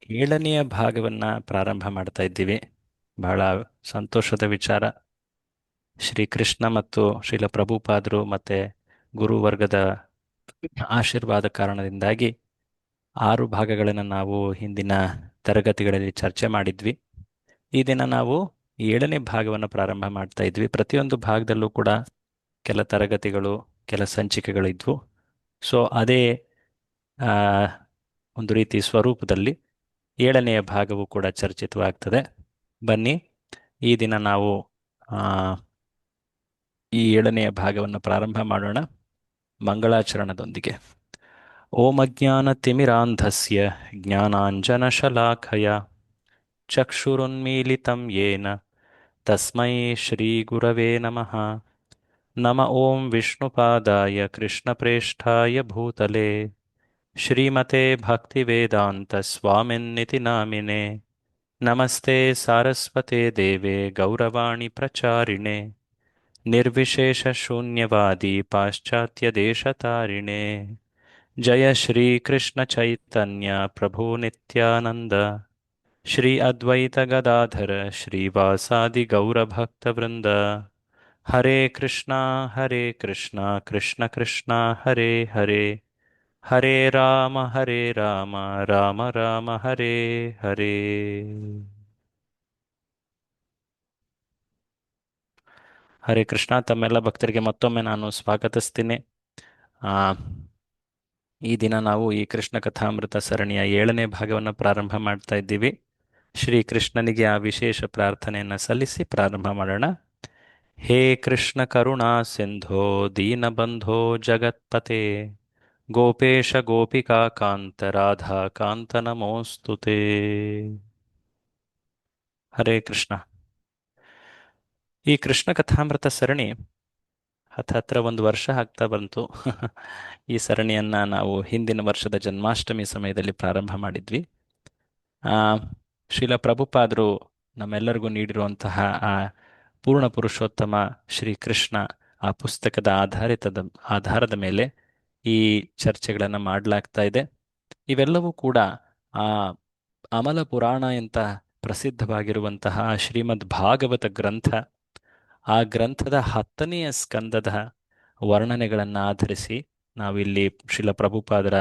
7ನೆಯ ಭಾಗವನ್ನು ಪ್ರಾರಂಭ ಮಾಡ್ತಾ ಇದ್ದೀವಿ. ಬಹಳ ಸಂತೋಷದ ವಿಚಾರ. ಶ್ರೀಕೃಷ್ಣ ಮತ್ತು ಶ್ರೀಲ ಪ್ರಭುಪಾದರು ಮತ್ತು ಗುರುವರ್ಗದ ಆಶೀರ್ವಾದ ಕಾರಣದಿಂದಾಗಿ 6 ಭಾಗಗಳನ್ನು ನಾವು ಹಿಂದಿನ ತರಗತಿಗಳಲ್ಲಿ ಚರ್ಚೆ ಮಾಡಿದ್ವಿ. ಈ ದಿನ ನಾವು 7ನೇ ಭಾಗವನ್ನು ಪ್ರಾರಂಭ ಮಾಡ್ತಾ ಇದ್ವಿ. ಪ್ರತಿಯೊಂದು ಭಾಗದಲ್ಲೂ ಕೂಡ ಕೆಲ ತರಗತಿಗಳು, ಕೆಲ ಸಂಚಿಕೆಗಳಿದ್ವು. ಸೊ ಅದೇ ಆ, ಒಂದು ರೀತಿ ಸ್ವರೂಪದಲ್ಲಿ 7ನೆಯ ಭಾಗವು ಕೂಡ ಚರ್ಚಿತವಾಗ್ತದೆ. ಬನ್ನಿ, ಈ ದಿನ ನಾವು ಆ, ಈ 7ನೆಯ ಭಾಗವನ್ನು ಪ್ರಾರಂಭ ಮಾಡೋಣ ಮಂಗಳಾಚರಣದೊಂದಿಗೆ. ಓಂ ಅಜ್ಞಾನತಿಮಿರಾಂಧಸ್ಯ ಜ್ಞಾನಾಂಜನಶಲಾಖಯ ಚಕ್ಷುರುನ್ಮೀಲಿತಂ ಯೇನ ತಸ್ಮೈ ಶ್ರೀಗುರವೇ ನಮಃ. ನಮ ಓಂ ವಿಷ್ಣುಪಾದಾಯ ಕೃಷ್ಣಪ್ರೇಷ್ಠಾಯ ಭೂತಲೆ ಶ್ರೀಮತೆ ಭಕ್ತಿವೇದಾಂತ ಸ್ವಾಮಿನ್ನಿತಿ ನಾಮಿನೆ. ನಮಸ್ತೆ ಸಾರಸ್ವತೆ ದೇವೆ ಗೌರವಾಣಿ ಪ್ರಚಾರಿಣೆ ನಿರ್ವಿಶೇಷ ಶೂನ್ಯವಾದಿ ಪಾಶ್ಚಾತ್ಯ ದೇಶತಾರಿಣೆ. ಜಯ ಶ್ರೀ ಕೃಷ್ಣ ಚೈತನ್ಯ ಪ್ರಭು ನಿತ್ಯಾನಂದ ಶ್ರೀ ಅದ್ವೈತ ಗದಾಧರ ಶ್ರೀವಾಸಾದಿ ಗೌರಭಕ್ತವೃಂದ. ಹರೇ ಕೃಷ್ಣ ಕೃಷ್ಣ ಕೃಷ್ಣ ಹರೇ ಹರೇ, ಹರೇ ರಾಮ ರಾಮ ರಾಮ ಹರೇ ಹರೇ. ಹರೇ ಕೃಷ್ಣ. ತಮ್ಮೆಲ್ಲ ಭಕ್ತರಿಗೆ ಮತ್ತೊಮ್ಮೆ ನಾನು ಸ್ವಾಗತಿಸ್ತೀನಿ. ಈ ದಿನ ನಾವು ಈ ಕೃಷ್ಣ ಕಥಾಮೃತ ಸರಣಿಯ 7ನೇ ಭಾಗವನ್ನು ಪ್ರಾರಂಭ ಮಾಡ್ತಾ ಇದ್ದೀವಿ. ಶ್ರೀ ಕೃಷ್ಣನಿಗೆ ಆ ವಿಶೇಷ ಪ್ರಾರ್ಥನೆಯನ್ನು ಸಲ್ಲಿಸಿ ಪ್ರಾರಂಭ ಮಾಡೋಣ. ಹೇ ಕೃಷ್ಣ ಕರುಣಾ ಸಿಂಧೋ ದೀನಬಂಧೋ ಜಗತ್ಪತೆ ಗೋಪೇಶ ಗೋಪಿಕಾ ಕಾಂತ ರಾಧಾ ಕಾಂತ ನಮೋಸ್ತುತೇ. ಹರೇ ಕೃಷ್ಣ. ಈ ಕೃಷ್ಣ ಕಥಾಮೃತ ಸರಣಿ ಹತ್ರ 1 ವರ್ಷ ಆಗ್ತಾ ಬಂತು. ಈ ಸರಣಿಯನ್ನ ನಾವು ಹಿಂದಿನ ವರ್ಷದ ಜನ್ಮಾಷ್ಟಮಿ ಸಮಯದಲ್ಲಿ ಪ್ರಾರಂಭ ಮಾಡಿದ್ವಿ. ಶ್ರೀಲ ಪ್ರಭುಪಾದರು ನಮ್ಮೆಲ್ಲರಿಗೂ ನೀಡಿರುವಂತಹ ಆ ಪೂರ್ಣ ಪುರುಷೋತ್ತಮ ಶ್ರೀಕೃಷ್ಣ ಆ ಪುಸ್ತಕದ ಆಧಾರದ ಮೇಲೆ ಈ ಚರ್ಚೆಗಳನ್ನು ಮಾಡಲಾಗ್ತಾ ಇದೆ. ಇವೆಲ್ಲವೂ ಕೂಡ ಆ ಅಮಲ ಪುರಾಣ ಅಂತ ಪ್ರಸಿದ್ಧವಾಗಿರುವಂತಹ ಶ್ರೀಮದ್ ಭಾಗವತ ಗ್ರಂಥ, ಆ ಗ್ರಂಥದ 10ನೆಯ ಸ್ಕಂದದ ವರ್ಣನೆಗಳನ್ನು ಆಧರಿಸಿ ನಾವಿಲ್ಲಿ ಶ್ರೀಲ ಪ್ರಭುಪಾದರ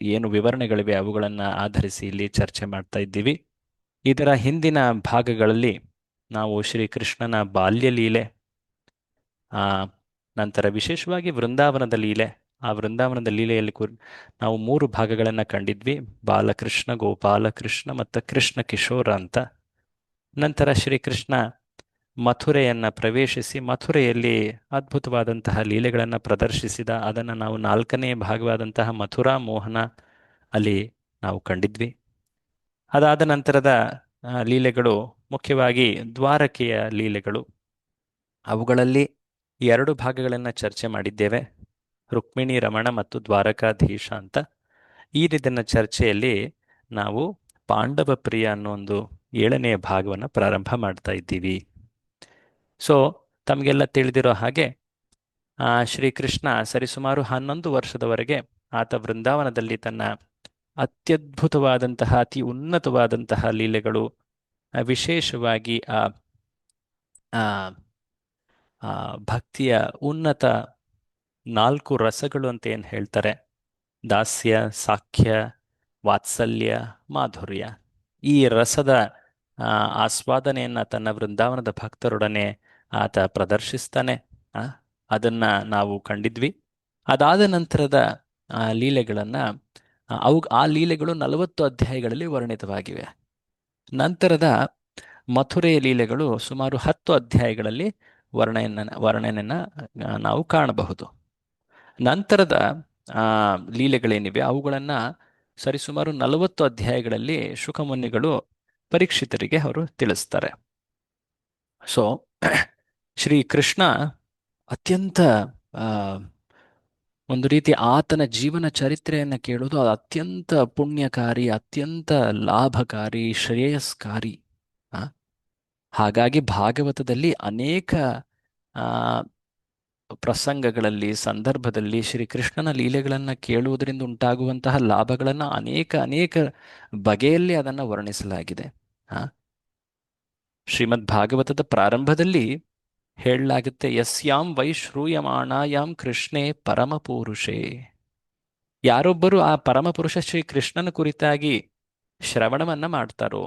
ಏನು ವಿವರಣೆಗಳಿವೆ ಅವುಗಳನ್ನು ಆಧರಿಸಿ ಇಲ್ಲಿ ಚರ್ಚೆ ಮಾಡ್ತಾ ಇದ್ದೀವಿ. ಇದರ ಹಿಂದಿನ ಭಾಗಗಳಲ್ಲಿ ನಾವು ಶ್ರೀಕೃಷ್ಣನ ಬಾಲ್ಯ ಲೀಲೆ, ನಂತರ ವಿಶೇಷವಾಗಿ ವೃಂದಾವನದ ಲೀಲೆ, ಆ ವೃಂದಾವನದ ಲೀಲೆಯಲ್ಲಿ ನಾವು 3 ಭಾಗಗಳನ್ನು ಕಂಡಿದ್ವಿ: ಬಾಲಕೃಷ್ಣ, ಗೋಪಾಲಕೃಷ್ಣ ಮತ್ತು ಕೃಷ್ಣ ಕಿಶೋರ ಅಂತ. ನಂತರ ಶ್ರೀಕೃಷ್ಣ ಮಥುರೆಯನ್ನು ಪ್ರವೇಶಿಸಿ ಮಥುರೆಯಲ್ಲಿ ಅದ್ಭುತವಾದಂತಹ ಲೀಲೆಗಳನ್ನು ಪ್ರದರ್ಶಿಸಿದ. ಅದನ್ನು ನಾವು 4ನೇ ಭಾಗವಾದಂತಹ ಮಥುರಾ ಮೋಹನ ಅಲ್ಲಿ ನಾವು ಕಂಡಿದ್ವಿ. ಅದಾದ ನಂತರದ ಲೀಲೆಗಳು ಮುಖ್ಯವಾಗಿ ದ್ವಾರಕೆಯ ಲೀಲೆಗಳು. ಅವುಗಳಲ್ಲಿ 2 ಭಾಗಗಳನ್ನು ಚರ್ಚೆ ಮಾಡಿದ್ದೇವೆ: ರುಕ್ಮಿಣಿ ರಮಣ ಮತ್ತು ದ್ವಾರಕಾಧೀಶ ಅಂತ. ಈ ರೀತಿಯ ಚರ್ಚೆಯಲ್ಲಿ ನಾವು ಪಾಂಡವ ಪ್ರಿಯ ಅನ್ನೋ ಒಂದು 7ನೇ ಭಾಗವನ್ನು ಪ್ರಾರಂಭ ಮಾಡ್ತಾ ಇದ್ದೀವಿ. ಸೊ ತಮಗೆಲ್ಲ ತಿಳಿದಿರೋ ಹಾಗೆ ಶ್ರೀಕೃಷ್ಣ ಸರಿಸುಮಾರು 11 ವರ್ಷದವರೆಗೆ ಆತ ವೃಂದಾವನದಲ್ಲಿ ತನ್ನ ಅತ್ಯದ್ಭುತವಾದಂತಹ ಅತಿ ಉನ್ನತವಾದಂತಹ ಲೀಲೆಗಳು, ವಿಶೇಷವಾಗಿ ಭಕ್ತಿಯ ಉನ್ನತ 4 ರಸಗಳು ಅಂತ ಏನು ಹೇಳ್ತಾರೆ, ದಾಸ್ಯ, ಸಾಖ್ಯ, ವಾತ್ಸಲ್ಯ, ಮಾಧುರ್ಯ, ಈ ರಸದ ಆಸ್ವಾದನೆಯನ್ನು ತನ್ನ ವೃಂದಾವನದ ಭಕ್ತರೊಡನೆ ಆತ ಪ್ರದರ್ಶಿಸ್ತಾನೆ. ಅದನ್ನ ನಾವು ಕಂಡಿದ್ವಿ. ಅದಾದ ನಂತರದ ಲೀಲೆಗಳನ್ನು ಆ ಲೀಲೆಗಳು 40 ಅಧ್ಯಾಯಗಳಲ್ಲಿ ವರ್ಣಿತವಾಗಿವೆ. ನಂತರದ ಮಥುರೆಯ ಲೀಲೆಗಳು ಸುಮಾರು 10 ಅಧ್ಯಾಯಗಳಲ್ಲಿ ವರ್ಣನೆಯನ್ನು ನಾವು ಕಾಣಬಹುದು. ನಂತರದ ಲೀಲೆಗಳೇನಿವೆ ಅವುಗಳನ್ನು ಸರಿಸುಮಾರು 40 ಅಧ್ಯಾಯಗಳಲ್ಲಿ ಶುಕಮುನಿಗಳು ಪರೀಕ್ಷಿತರಿಗೆ ಅವರು ತಿಳಿಸ್ತಾರೆ. ಸೊ ಶ್ರೀಕೃಷ್ಣ ಅತ್ಯಂತ ಒಂದು ರೀತಿ ಆತನ ಜೀವನ ಚರಿತ್ರೆಯನ್ನು ಕೇಳೋದು ಅದು ಅತ್ಯಂತ ಪುಣ್ಯಕಾರಿ, ಅತ್ಯಂತ ಲಾಭಕಾರಿ, ಶ್ರೇಯಸ್ಕಾರಿ. ಹಾಗಾಗಿ ಭಾಗವತದಲ್ಲಿ ಅನೇಕ ಪ್ರಸಂಗಗಳಲ್ಲಿ ಸಂದರ್ಭದಲ್ಲಿ ಶ್ರೀಕೃಷ್ಣನ ಲೀಲೆಗಳನ್ನು ಕೇಳುವುದರಿಂದ ಉಂಟಾಗುವಂತಹ ಲಾಭಗಳನ್ನು ಅನೇಕ ಅನೇಕ ಬಗೆಯಲ್ಲಿ ಅದನ್ನು ವರ್ಣಿಸಲಾಗಿದೆ. ಆ ಶ್ರೀಮದ್ ಭಾಗವತದ ಪ್ರಾರಂಭದಲ್ಲಿ ಹೇಳಲಾಗುತ್ತೆ, ಯಸ್ಯಾಂ ವೈ ಶ್ರೂಯಮಾಣಾಯಾಂ ಕೃಷ್ಣೇ ಪರಮಪುರುಷೇ. ಯಾರೊಬ್ಬರು ಆ ಪರಮಪುರುಷ ಶ್ರೀ ಕೃಷ್ಣನ ಕುರಿತಾಗಿ ಶ್ರವಣವನ್ನ ಮಾಡ್ತಾರೋ,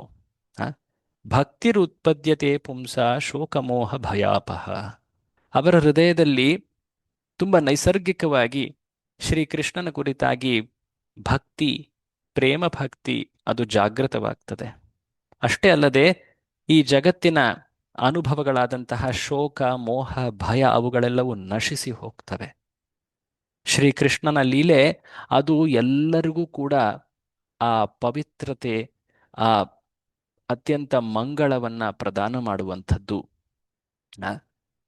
ಭಕ್ತಿರುತ್ಪದ್ಯತೆ ಪುಂಸ ಶೋಕಮೋಹ ಭಯಾಪಹ. ಅವರ ಹೃದಯದಲ್ಲಿ ತುಂಬ ನೈಸರ್ಗಿಕವಾಗಿ ಶ್ರೀಕೃಷ್ಣನ ಕುರಿತಾಗಿ ಭಕ್ತಿ, ಪ್ರೇಮ ಭಕ್ತಿ ಅದು ಜಾಗೃತವಾಗ್ತದೆ. ಅಷ್ಟೇ ಅಲ್ಲದೆ ಈ ಜಗತ್ತಿನ ಅನುಭವಗಳಾದಂತಹ ಶೋಕ, ಮೋಹ, ಭಯ ಅವುಗಳೆಲ್ಲವೂ ನಶಿಸಿ ಹೋಗ್ತವೆ. ಶ್ರೀಕೃಷ್ಣನ ಲೀಲೆ ಅದು ಎಲ್ಲರಿಗೂ ಕೂಡ ಆ ಪವಿತ್ರತೆ, ಆ ಅತ್ಯಂತ ಮಂಗಳವನ್ನ ಪ್ರದಾನ ಮಾಡುವಂಥದ್ದು.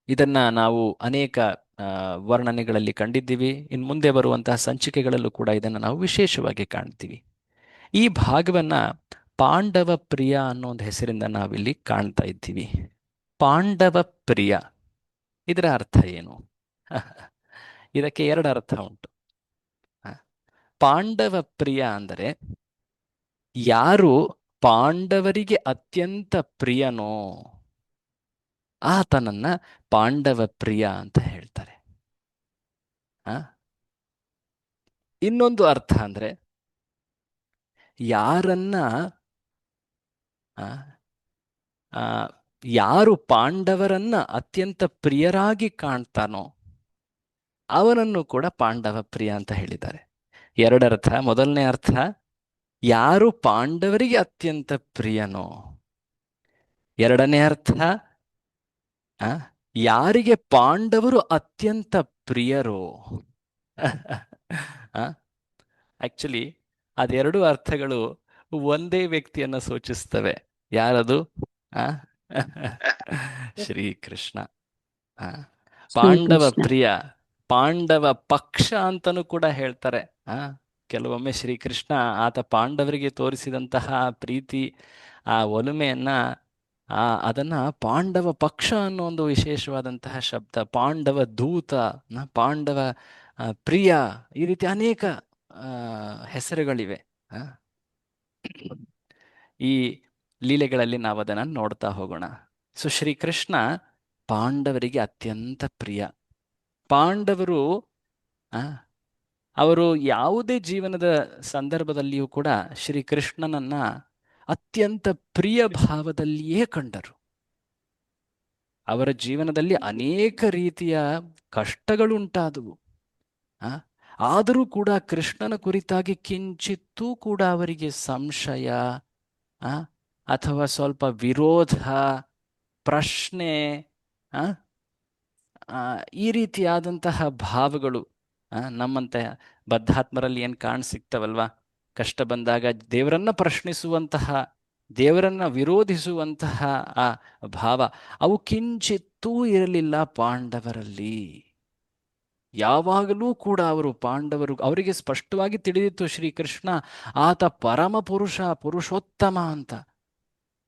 ಇದನ್ನ ನಾವು ಅನೇಕ ವರ್ಣನೆಗಳಲ್ಲಿ ಕಂಡಿದ್ದೀವಿ. ಇನ್ನು ಮುಂದೆ ಬರುವಂತಹ ಸಂಚಿಕೆಗಳಲ್ಲೂ ಕೂಡ ಇದನ್ನು ನಾವು ವಿಶೇಷವಾಗಿ ಕಾಣ್ತೀವಿ. ಈ ಭಾಗವನ್ನ ಪಾಂಡವ ಪ್ರಿಯ ಅನ್ನೋ ಒಂದು ಹೆಸರಿಂದ ನಾವಿಲ್ಲಿ ಕಾಣ್ತಾ ಇದ್ದೀವಿ. ಪಾಂಡವ ಪ್ರಿಯ, ಇದರ ಅರ್ಥ ಏನು? ಇದಕ್ಕೆ ಎರಡು ಅರ್ಥ ಉಂಟು. ಪಾಂಡವ ಪ್ರಿಯ ಅಂದರೆ ಯಾರು ಪಾಂಡವರಿಗೆ ಅತ್ಯಂತ ಪ್ರಿಯನೋ ಆತನನ್ನ ಪಾಂಡವ ಪ್ರಿಯ ಅಂತ ಹೇಳ್ತಾರೆ. ಇನ್ನೊಂದು ಅರ್ಥ ಅಂದ್ರೆ ಯಾರನ್ನ ಯಾರು ಪಾಂಡವರನ್ನ ಅತ್ಯಂತ ಪ್ರಿಯರಾಗಿ ಕಾಣ್ತಾನೋ ಅವನನ್ನು ಕೂಡ ಪಾಂಡವ ಪ್ರಿಯ ಅಂತ ಹೇಳಿದ್ದಾರೆ. ಎರಡರ್ಥ. ಮೊದಲನೇ ಅರ್ಥ, ಯಾರು ಪಾಂಡವರಿಗೆ ಅತ್ಯಂತ ಪ್ರಿಯನೋ. ಎರಡನೇ ಅರ್ಥ, ಯಾರಿಗೆ ಪಾಂಡವರು ಅತ್ಯಂತ ಪ್ರಿಯರೋ. ಆಕ್ಚುಲಿ ಅದೆರಡು ಅರ್ಥಗಳು ಒಂದೇ ವ್ಯಕ್ತಿಯನ್ನ ಸೂಚಿಸ್ತವೆ. ಯಾರದು? ಶ್ರೀಕೃಷ್ಣ. ಪಾಂಡವ ಪ್ರಿಯ, ಪಾಂಡವ ಪಕ್ಷ ಅಂತನೂ ಕೂಡ ಹೇಳ್ತಾರೆ. ಕೆಲವೊಮ್ಮೆ ಶ್ರೀಕೃಷ್ಣ ಆತ ಪಾಂಡವರಿಗೆ ತೋರಿಸಿದಂತಹ ಪ್ರೀತಿ, ಆ ಒಲುಮೆಯನ್ನ ಅದನ್ನ ಪಾಂಡವ ಪಕ್ಷ ಅನ್ನೋ ಒಂದು ವಿಶೇಷವಾದಂತಹ ಶಬ್ದ, ಪಾಂಡವ ದೂತ, ಪಾಂಡವ ಪ್ರಿಯ, ಈ ರೀತಿ ಅನೇಕ ಹೆಸರುಗಳಿವೆ. ಈ ಲೀಲೆಗಳಲ್ಲಿ ನಾವು ಅದನ್ನು ನೋಡ್ತಾ ಹೋಗೋಣ. ಸೊ ಶ್ರೀಕೃಷ್ಣ ಪಾಂಡವರಿಗೆ ಅತ್ಯಂತ ಪ್ರಿಯ. ಪಾಂಡವರು ಅವರು ಯಾವುದೇ ಜೀವನದ ಸಂದರ್ಭದಲ್ಲಿಯೂ ಕೂಡ ಶ್ರೀಕೃಷ್ಣನನ್ನ ಅತ್ಯಂತ ಪ್ರಿಯ ಭಾವದಲ್ಲಿಯೇ ಕಂಡರು. ಅವರ ಜೀವನದಲ್ಲಿ ಅನೇಕ ರೀತಿಯ ಕಷ್ಟಗಳುಂಟಾದವು. ಆದರೂ ಕೂಡ ಕೃಷ್ಣನ ಕುರಿತಾಗಿ ಕಿಂಚಿತ್ತೂ ಕೂಡ ಅವರಿಗೆ ಸಂಶಯ ಅಥವಾ ಸ್ವಲ್ಪ ವಿರೋಧ, ಪ್ರಶ್ನೆ, ಈ ರೀತಿಯಾದಂತಹ ಭಾವಗಳು ನಮ್ಮಂತ ಬದ್ಧಾತ್ಮರಲ್ಲಿ ಏನು ಸಿಗ್ತವಲ್ವಾ? ಕಷ್ಟ ಬಂದಾಗ ದೇವರನ್ನ ಪ್ರಶ್ನಿಸುವಂತಹ, ದೇವರನ್ನ ವಿರೋಧಿಸುವಂತಹ ಆ ಭಾವ ಅವು ಕಿಂಚಿತ್ತೂ ಇರಲಿಲ್ಲ ಪಾಂಡವರಲ್ಲಿ. ಯಾವಾಗಲೂ ಕೂಡ ಅವರು ಪಾಂಡವರು, ಅವರಿಗೆ ಸ್ಪಷ್ಟವಾಗಿ ತಿಳಿದಿತ್ತು ಶ್ರೀಕೃಷ್ಣ ಆತ ಪರಮ ಪುರುಷ, ಪುರುಷೋತ್ತಮ ಅಂತ.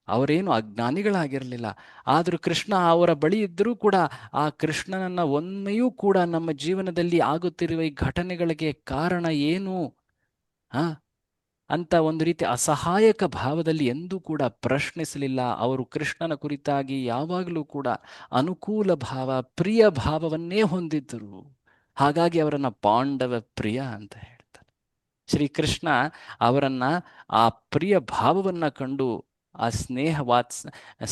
ಅವರೇನು ಅಜ್ಞಾನಿಗಳಾಗಿರಲಿಲ್ಲ. ಆದರೂ ಕೃಷ್ಣ ಅವರ ಬಳಿ ಇದ್ದರೂ ಕೂಡ ಆ ಕೃಷ್ಣನನ್ನ ಒಮ್ಮೆಯೂ ಕೂಡ ನಮ್ಮ ಜೀವನದಲ್ಲಿ ಆಗುತ್ತಿರುವ ಈ ಘಟನೆಗಳಿಗೆ ಕಾರಣ ಏನು ಅಂತ ಒಂದು ರೀತಿ ಅಸಹಾಯಕ ಭಾವದಲ್ಲಿ ಎಂದೂ ಕೂಡ ಪ್ರಶ್ನಿಸಲಿಲ್ಲ. ಅವರು ಕೃಷ್ಣನ ಕುರಿತಾಗಿ ಯಾವಾಗಲೂ ಕೂಡ ಅನುಕೂಲ ಭಾವ, ಪ್ರಿಯ ಭಾವವನ್ನೇ ಹೊಂದಿದ್ದರು. ಹಾಗಾಗಿ ಅವರನ್ನ ಪಾಂಡವ ಪ್ರಿಯ ಅಂತ ಹೇಳ್ತಾರೆ. ಶ್ರೀಕೃಷ್ಣ ಅವರನ್ನ ಆ ಪ್ರಿಯ ಭಾವವನ್ನ ಕಂಡು, ಆ ಸ್ನೇಹ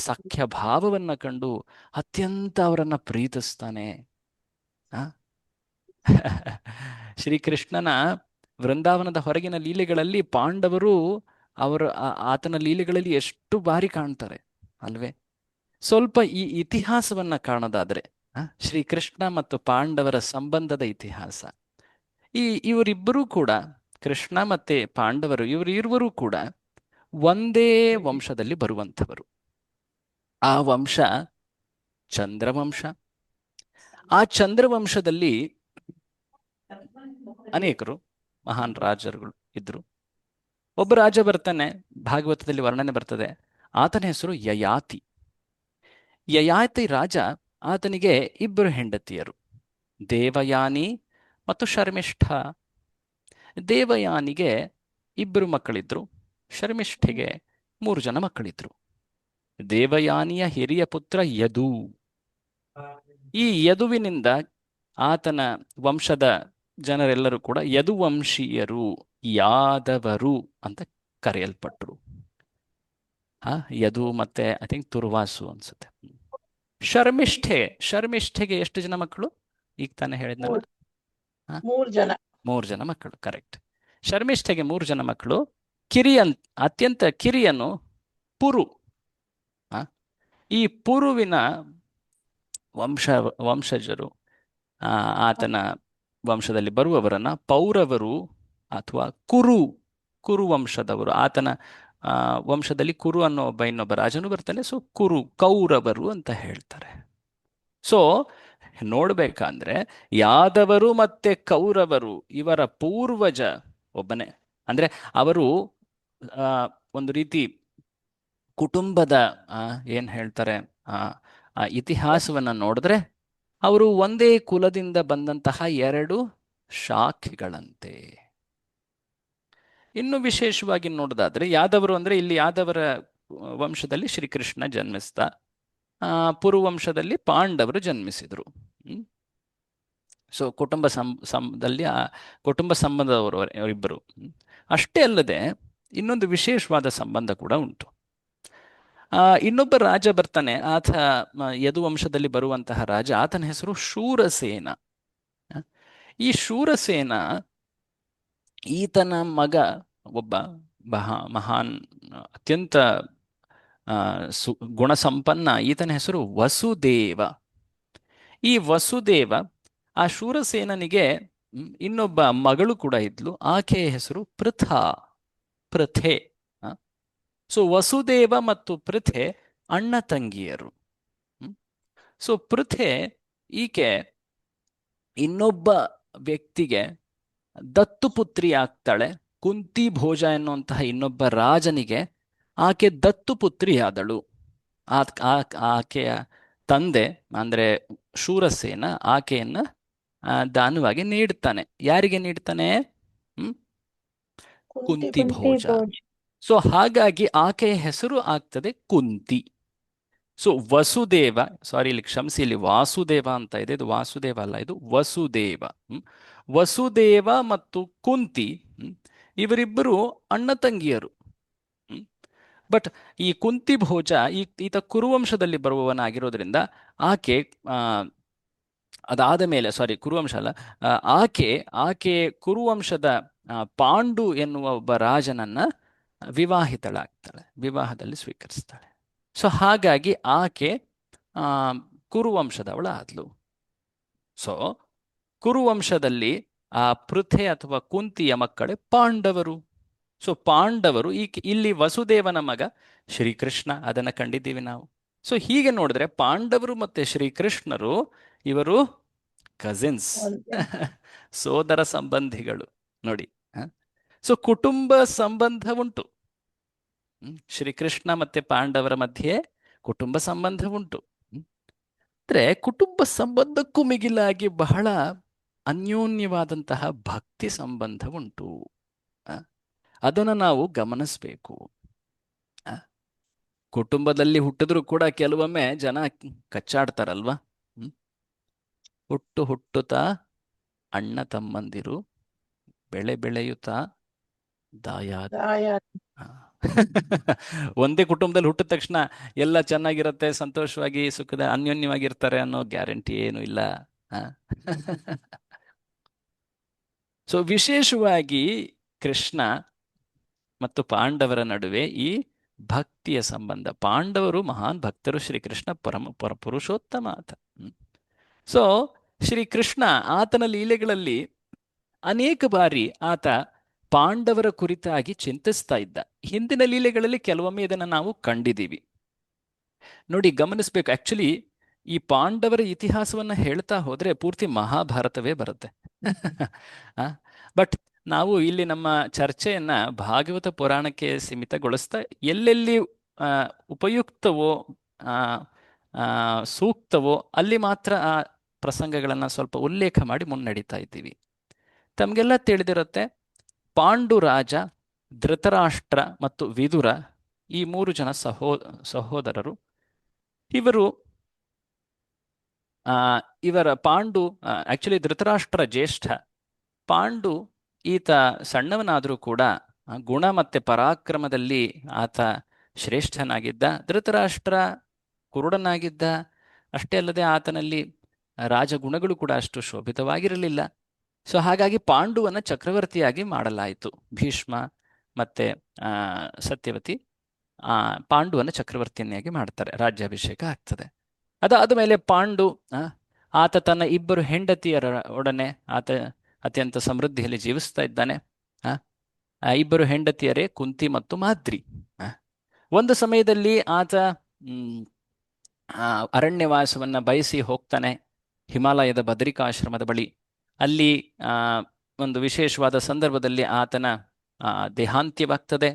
ಸಖ್ಯ ಭಾವವನ್ನ ಕಂಡು ಅತ್ಯಂತ ಅವರನ್ನ ಪ್ರೀತಿಸ್ತಾನೆ. ಶ್ರೀಕೃಷ್ಣನ ವೃಂದಾವನದ ಹೊರಗಿನ ಲೀಲೆಗಳಲ್ಲಿ ಪಾಂಡವರು ಆತನ ಲೀಲೆಗಳಲ್ಲಿ ಎಷ್ಟು ಬಾರಿ ಕಾಣ್ತಾರೆ ಅಲ್ವೇ? ಸ್ವಲ್ಪ ಈ ಇತಿಹಾಸವನ್ನ ಕಾಣೋದಾದ್ರೆ, ಶ್ರೀಕೃಷ್ಣ ಮತ್ತು ಪಾಂಡವರ ಸಂಬಂಧದ ಇತಿಹಾಸ. ಇವರಿಬ್ಬರೂ ಕೂಡ, ಕೃಷ್ಣ ಮತ್ತೆ ಪಾಂಡವರು, ಇವರಿರುವರು ಕೂಡ ಒಂದೇ ವಂಶದಲ್ಲಿ ಬರುವಂಥವರು. ಆ ವಂಶ ಚಂದ್ರವಂಶ. ಆ ಚಂದ್ರವಂಶದಲ್ಲಿ ಅನೇಕರು ಮಹಾನ್ ರಾಜರುಗಳು ಇದ್ರು. ಒಬ್ಬ ರಾಜ ಬರ್ತಾನೆ, ಭಾಗವತದಲ್ಲಿ ವರ್ಣನೆ ಬರ್ತದೆ. ಆತನ ಹೆಸರು ಯಯಾತಿ. ಯಯಾತಿ ರಾಜ, ಆತನಿಗೆ ಇಬ್ಬರು ಹೆಂಡತಿಯರು. ದೇವಯಾನಿ ಮತ್ತು ಶರ್ಮಿಷ್ಠ. ದೇವಯಾನಿಗೆ 2 ಮಕ್ಕಳಿದ್ರು, ಶರ್ಮಿಷ್ಠೆಗೆ 3 ಜನ ಮಕ್ಕಳಿದ್ರು. ದೇವಯಾನಿಯ ಹಿರಿಯ ಪುತ್ರ ಯದು. ಈ ಯದುವಿನಿಂದ ಆತನ ವಂಶದ ಜನರೆಲ್ಲರೂ ಕೂಡ ಯದುವಂಶೀಯರು, ಯಾದವರು ಅಂತ ಕರೆಯಲ್ಪಟ್ರು. ಯದು ಮತ್ತೆ ಐ ಥಿಂಕ್ ತುರ್ವಾಸು ಅನ್ಸುತ್ತೆ. ಶರ್ಮಿಷ್ಠೆಗೆ ಎಷ್ಟು ಜನ ಮಕ್ಕಳು? ಈಗ ತಾನೇ ಹೇಳಿದ್ನಲ್ಲ, 3 ಜನ. 3 ಜನ ಮಕ್ಕಳು, ಕರೆಕ್ಟ್. ಶರ್ಮಿಷ್ಠೆಗೆ 3 ಜನ ಮಕ್ಕಳು. ಅತ್ಯಂತ ಕಿರಿಯನು ಪುರು. ಈ ಪುರುವಿನ ವಂಶಜರು, ಆತನ ವಂಶದಲ್ಲಿ ಬರುವವರನ್ನ ಪೌರವರು ಅಥವಾ ಕುರು ವಂಶದವರು. ಆತನ ವಂಶದಲ್ಲಿ ಕುರು ಅನ್ನೋ ಇನ್ನೊಬ್ಬ ರಾಜನು ಬರ್ತಾನೆ. ಸೊ ಕೌರವರು ಅಂತ ಹೇಳ್ತಾರೆ. ಸೊ ನೋಡ್ಬೇಕಂದ್ರೆ ಯಾದವರು ಮತ್ತೆ ಕೌರವರು ಇವರ ಪೂರ್ವಜ ಒಬ್ಬನೇ. ಅಂದ್ರೆ ಅವರು ಒಂದು ರೀತಿ ಕುಟುಂಬದ ಏನ್ ಹೇಳ್ತಾರೆ ಇತಿಹಾಸವನ್ನ ನೋಡಿದ್ರೆ ಅವರು ಒಂದೇ ಕುಲದಿಂದ ಬಂದಂತಹ 2 ಶಾಖೆಗಳಂತೆ. ಇನ್ನು ವಿಶೇಷವಾಗಿ ನೋಡೋದಾದ್ರೆ ಯಾದವರು ಅಂದ್ರೆ ಇಲ್ಲಿ ಯಾದವರ ವಂಶದಲ್ಲಿ ಶ್ರೀಕೃಷ್ಣ ಜನ್ಮಿಸ್ತ, ಪುರುವಂಶದಲ್ಲಿ ಪಾಂಡವರು ಜನ್ಮಿಸಿದ್ರು. ಸೊ ಕುಟುಂಬ ಕುಟುಂಬ ಸಂಬಂಧದವರು ಅವರಿಬ್ಬರು. ಅಷ್ಟೇ ಅಲ್ಲದೆ ಇನ್ನೊಂದು ವಿಶೇಷವಾದ ಸಂಬಂಧ ಕೂಡ ಉಂಟು. ಇನ್ನೊಬ್ಬ ರಾಜ ಬರ್ತಾನೆ, ಆತ ಯದುವಂಶದಲ್ಲಿ ಬರುವಂತಹ ರಾಜ. ಆತನ ಹೆಸರು ಶೂರಸೇನ. ಈ ಶೂರಸೇನ ಈತನ ಮಗ ಒಬ್ಬ ಮಹಾನ್ ಅತ್ಯಂತ ಗುಣಸಂಪನ್ನ. ಈತನ ಹೆಸರು ವಸುದೇವ. ಈ ವಸುದೇವ ಆ ಶೂರಸೇನನಿಗೆ ಇನ್ನೊಬ್ಬ ಮಗಳು ಕೂಡ ಇದ್ಲು. ಆಕೆಯ ಹೆಸರು ಪೃಥೆ. ಸೊ ವಸುದೇವ ಮತ್ತು ಪೃಥೆ ಅಣ್ಣ ತಂಗಿಯರು. ಸೊ ಪೃಥೆ ಈಕೆ ಇನ್ನೊಬ್ಬ ವ್ಯಕ್ತಿಗೆ ದತ್ತುಪುತ್ರಿ ಆಗ್ತಾಳೆ. ಕುಂತಿ ಭೋಜ ಎನ್ನುವಂತಹ ಇನ್ನೊಬ್ಬ ರಾಜನಿಗೆ ಆಕೆ ದತ್ತುಪುತ್ರಿಯಾದಳು. ಆಕೆಯ ತಂದೆ ಅಂದ್ರೆ ಶೂರಸೇನ ಆಕೆಯನ್ನ ದಾನವಾಗಿ ನೀಡ್ತಾನೆ. ಯಾರಿಗೆ ನೀಡ್ತಾನೆ? ಕುಂತಿ ಭೋಜ. ಸೊ ಹಾಗಾಗಿ ಆಕೆಯ ಹೆಸರು ಆಗ್ತದೆ ಕುಂತಿ. ಸೊ ವಸುದೇವ, ಸಾರಿ ಇಲ್ಲಿ ಕ್ಷಮಿಸಿ, ಇಲ್ಲಿ ವಾಸುದೇವ ಅಂತ ಇದೆ, ಇದು ವಾಸುದೇವ ಅಲ್ಲ, ಇದು ವಸುದೇವ. ವಸುದೇವ ಮತ್ತು ಕುಂತಿ ಇವರಿಬ್ಬರು ಅಣ್ಣ ತಂಗಿಯರು. ಬಟ್ ಈ ಕುಂತಿ ಭೋಜ ಈತ ಕುರುವಂಶದಲ್ಲಿ ಬರುವವನಾಗಿರೋದ್ರಿಂದ ಆಕೆ ಅದಾದ ಮೇಲೆ, ಸಾರಿ ಕುರುವಂಶ ಅಲ್ಲ, ಆಕೆ ಕುರುವಂಶದ ಪಾಂಡು ಎನ್ನುವ ಒಬ್ಬ ರಾಜನನ್ನ ವಿವಾಹಿತಳಾಗ್ತಾಳೆ, ವಿವಾಹದಲ್ಲಿ ಸ್ವೀಕರಿಸ್ತಾಳೆ. ಸೊ ಹಾಗಾಗಿ ಆಕೆ ಕುರುವಂಶದವಳ ಆದ್ಲು. ಸೊ ಕುರುವಂಶದಲ್ಲಿ ಆ ಪೃಥೆ ಅಥವಾ ಕುಂತಿಯ ಮಕ್ಕಳೇ ಪಾಂಡವರು. ಸೊ ಪಾಂಡವರು ಇಲ್ಲಿ ವಸುದೇವನ ಮಗ ಶ್ರೀಕೃಷ್ಣ, ಅದನ್ನ ಕಂಡಿದ್ದೀವಿ ನಾವು. ಸೊ ಹೀಗೆ ನೋಡಿದ್ರೆ ಪಾಂಡವರು ಮತ್ತೆ ಶ್ರೀಕೃಷ್ಣರು ಇವರು ಕಸಿನ್ಸ್, ಸೋದರ ಸಂಬಂಧಿಗಳು ನೋಡಿ. ಸೊ ಕುಟುಂಬ ಸಂಬಂಧ ಉಂಟು. ಶ್ರೀಕೃಷ್ಣ ಮತ್ತೆ ಪಾಂಡವರ ಮಧ್ಯೆ ಕುಟುಂಬ ಸಂಬಂಧ ಉಂಟು. ಅಂದ್ರೆ ಕುಟುಂಬ ಸಂಬಂಧಕ್ಕೂ ಮಿಗಿಲಾಗಿ ಬಹಳ ಅನ್ಯೋನ್ಯವಾದಂತಹ ಭಕ್ತಿ ಸಂಬಂಧ ಉಂಟು. ಅದನ್ನು ನಾವು ಗಮನಿಸ್ಬೇಕು. ಕುಟುಂಬದಲ್ಲಿ ಹುಟ್ಟಿದ್ರು ಕೂಡ ಕೆಲವೊಮ್ಮೆ ಜನ ಕಚ್ಚಾಡ್ತಾರಲ್ವಾ. ಹುಟ್ಟುತ್ತಾ ಅಣ್ಣ ತಮ್ಮಂದಿರು, ಬೆಳೆಯುತ್ತಾ ದಾಯಾದ. ಒಂದೇ ಕುಟುಂಬದಲ್ಲಿ ಹುಟ್ಟಿದ ತಕ್ಷಣ ಎಲ್ಲ ಚೆನ್ನಾಗಿರುತ್ತೆ, ಸಂತೋಷವಾಗಿ ಸುಖದ ಅನ್ಯೋನ್ಯವಾಗಿರ್ತಾರೆ ಅನ್ನೋ ಗ್ಯಾರಂಟಿ ಏನು ಇಲ್ಲ. ಸೊ ವಿಶೇಷವಾಗಿ ಕೃಷ್ಣ ಮತ್ತು ಪಾಂಡವರ ನಡುವೆ ಈ ಭಕ್ತಿಯ ಸಂಬಂಧ. ಪಾಂಡವರು ಮಹಾನ್ ಭಕ್ತರು, ಶ್ರೀಕೃಷ್ಣ ಪುರುಷೋತ್ತಮ ಆತ. ಸೊ ಶ್ರೀಕೃಷ್ಣ ಆತನ ಲೀಲೆಗಳಲ್ಲಿ ಅನೇಕ ಬಾರಿ ಆತ ಪಾಂಡವರ ಕುರಿತಾಗಿ ಚಿಂತಿಸ್ತಾ ಇದ್ದ. ಹಿಂದಿನ ಲೀಲೆಗಳಲ್ಲಿ ಕೆಲವೊಮ್ಮೆ ಇದನ್ನು ನಾವು ಕಂಡಿದ್ದೀವಿ. ನೋಡಿ, ಗಮನಿಸ್ಬೇಕು. ಆಕ್ಚುಲಿ ಈ ಪಾಂಡವರ ಇತಿಹಾಸವನ್ನ ಹೇಳ್ತಾ ಹೋದ್ರೆ ಪೂರ್ತಿ ಮಹಾಭಾರತವೇ ಬರುತ್ತೆ. ಬಟ್ ನಾವು ಇಲ್ಲಿ ನಮ್ಮ ಚರ್ಚೆಯನ್ನ ಭಾಗವತ ಪುರಾಣಕ್ಕೆ ಸೀಮಿತಗೊಳಿಸ್ತಾ ಎಲ್ಲೆಲ್ಲಿ ಉಪಯುಕ್ತವೋ ಸೂಕ್ತವೋ ಅಲ್ಲಿ ಮಾತ್ರ ಆ ಪ್ರಸಂಗಗಳನ್ನು ಸ್ವಲ್ಪ ಉಲ್ಲೇಖ ಮಾಡಿ ಮುನ್ನಡೀತಾ ಇದ್ದೀವಿ. ತಮಗೆಲ್ಲ ತಿಳಿದಿರುತ್ತೆ, ಪಾಂಡು ರಾಜ, ಧೃತರಾಷ್ಟ್ರ ಮತ್ತು ವಿದುರ ಈ 3 ಜನ ಸಹೋದರರು. ಇವರು ಇವರ ಪಾಂಡು ಆಕ್ಚುಲಿ ಧೃತರಾಷ್ಟ್ರ ಜ್ಯೇಷ್ಠ. ಪಾಂಡು ಈತ ಸಣ್ಣವನಾದರೂ ಕೂಡ ಗುಣ ಮತ್ತು ಪರಾಕ್ರಮದಲ್ಲಿ ಆತ ಶ್ರೇಷ್ಠನಾಗಿದ್ದ. ಧೃತರಾಷ್ಟ್ರ ಕುರುಡನಾಗಿದ್ದ. ಅಷ್ಟೇ ಅಲ್ಲದೆ ಆತನಲ್ಲಿ ರಾಜಗುಣಗಳು ಕೂಡ ಅಷ್ಟು ಶೋಭಿತವಾಗಿರಲಿಲ್ಲ. ಸೊ ಹಾಗಾಗಿ ಪಾಂಡುವನ್ನು ಚಕ್ರವರ್ತಿಯಾಗಿ ಮಾಡಲಾಯಿತು. ಭೀಷ್ಮ ಮತ್ತು ಸತ್ಯವತಿ ಪಾಂಡುವನ್ನು ಚಕ್ರವರ್ತಿಯನ್ನಾಗಿ ಮಾಡ್ತಾರೆ, ರಾಜ್ಯಾಭಿಷೇಕ ಆಗ್ತದೆ. ಅದಾದ ಮೇಲೆ ಪಾಂಡು ಆತ ತನ್ನ 2 ಹೆಂಡತಿಯರ ಒಡನೆ ಆತ ಅತ್ಯಂತ ಸಮೃದ್ಧಿಯಲ್ಲಿ ಜೀವಿಸ್ತಾ ಇದ್ದಾನೆ. 2 ಹೆಂಡತಿಯರೇ ಕುಂತಿ ಮತ್ತು ಮಾದ್ರಿ. ಒಂದು ಸಮಯದಲ್ಲಿ ಆತ ಅರಣ್ಯವಾಸವನ್ನು ಬಯಸಿ ಹೋಗ್ತಾನೆ ಹಿಮಾಲಯದ ಬದರಿಕಾಶ್ರಮದ ಬಳಿ. ಅಲ್ಲಿ ಒಂದು ವಿಶೇಷವಾದ ಸಂದರ್ಭದಲ್ಲಿ ಆತನ ದೇಹಾಂತ್ಯವಾಗ್ತದೆ.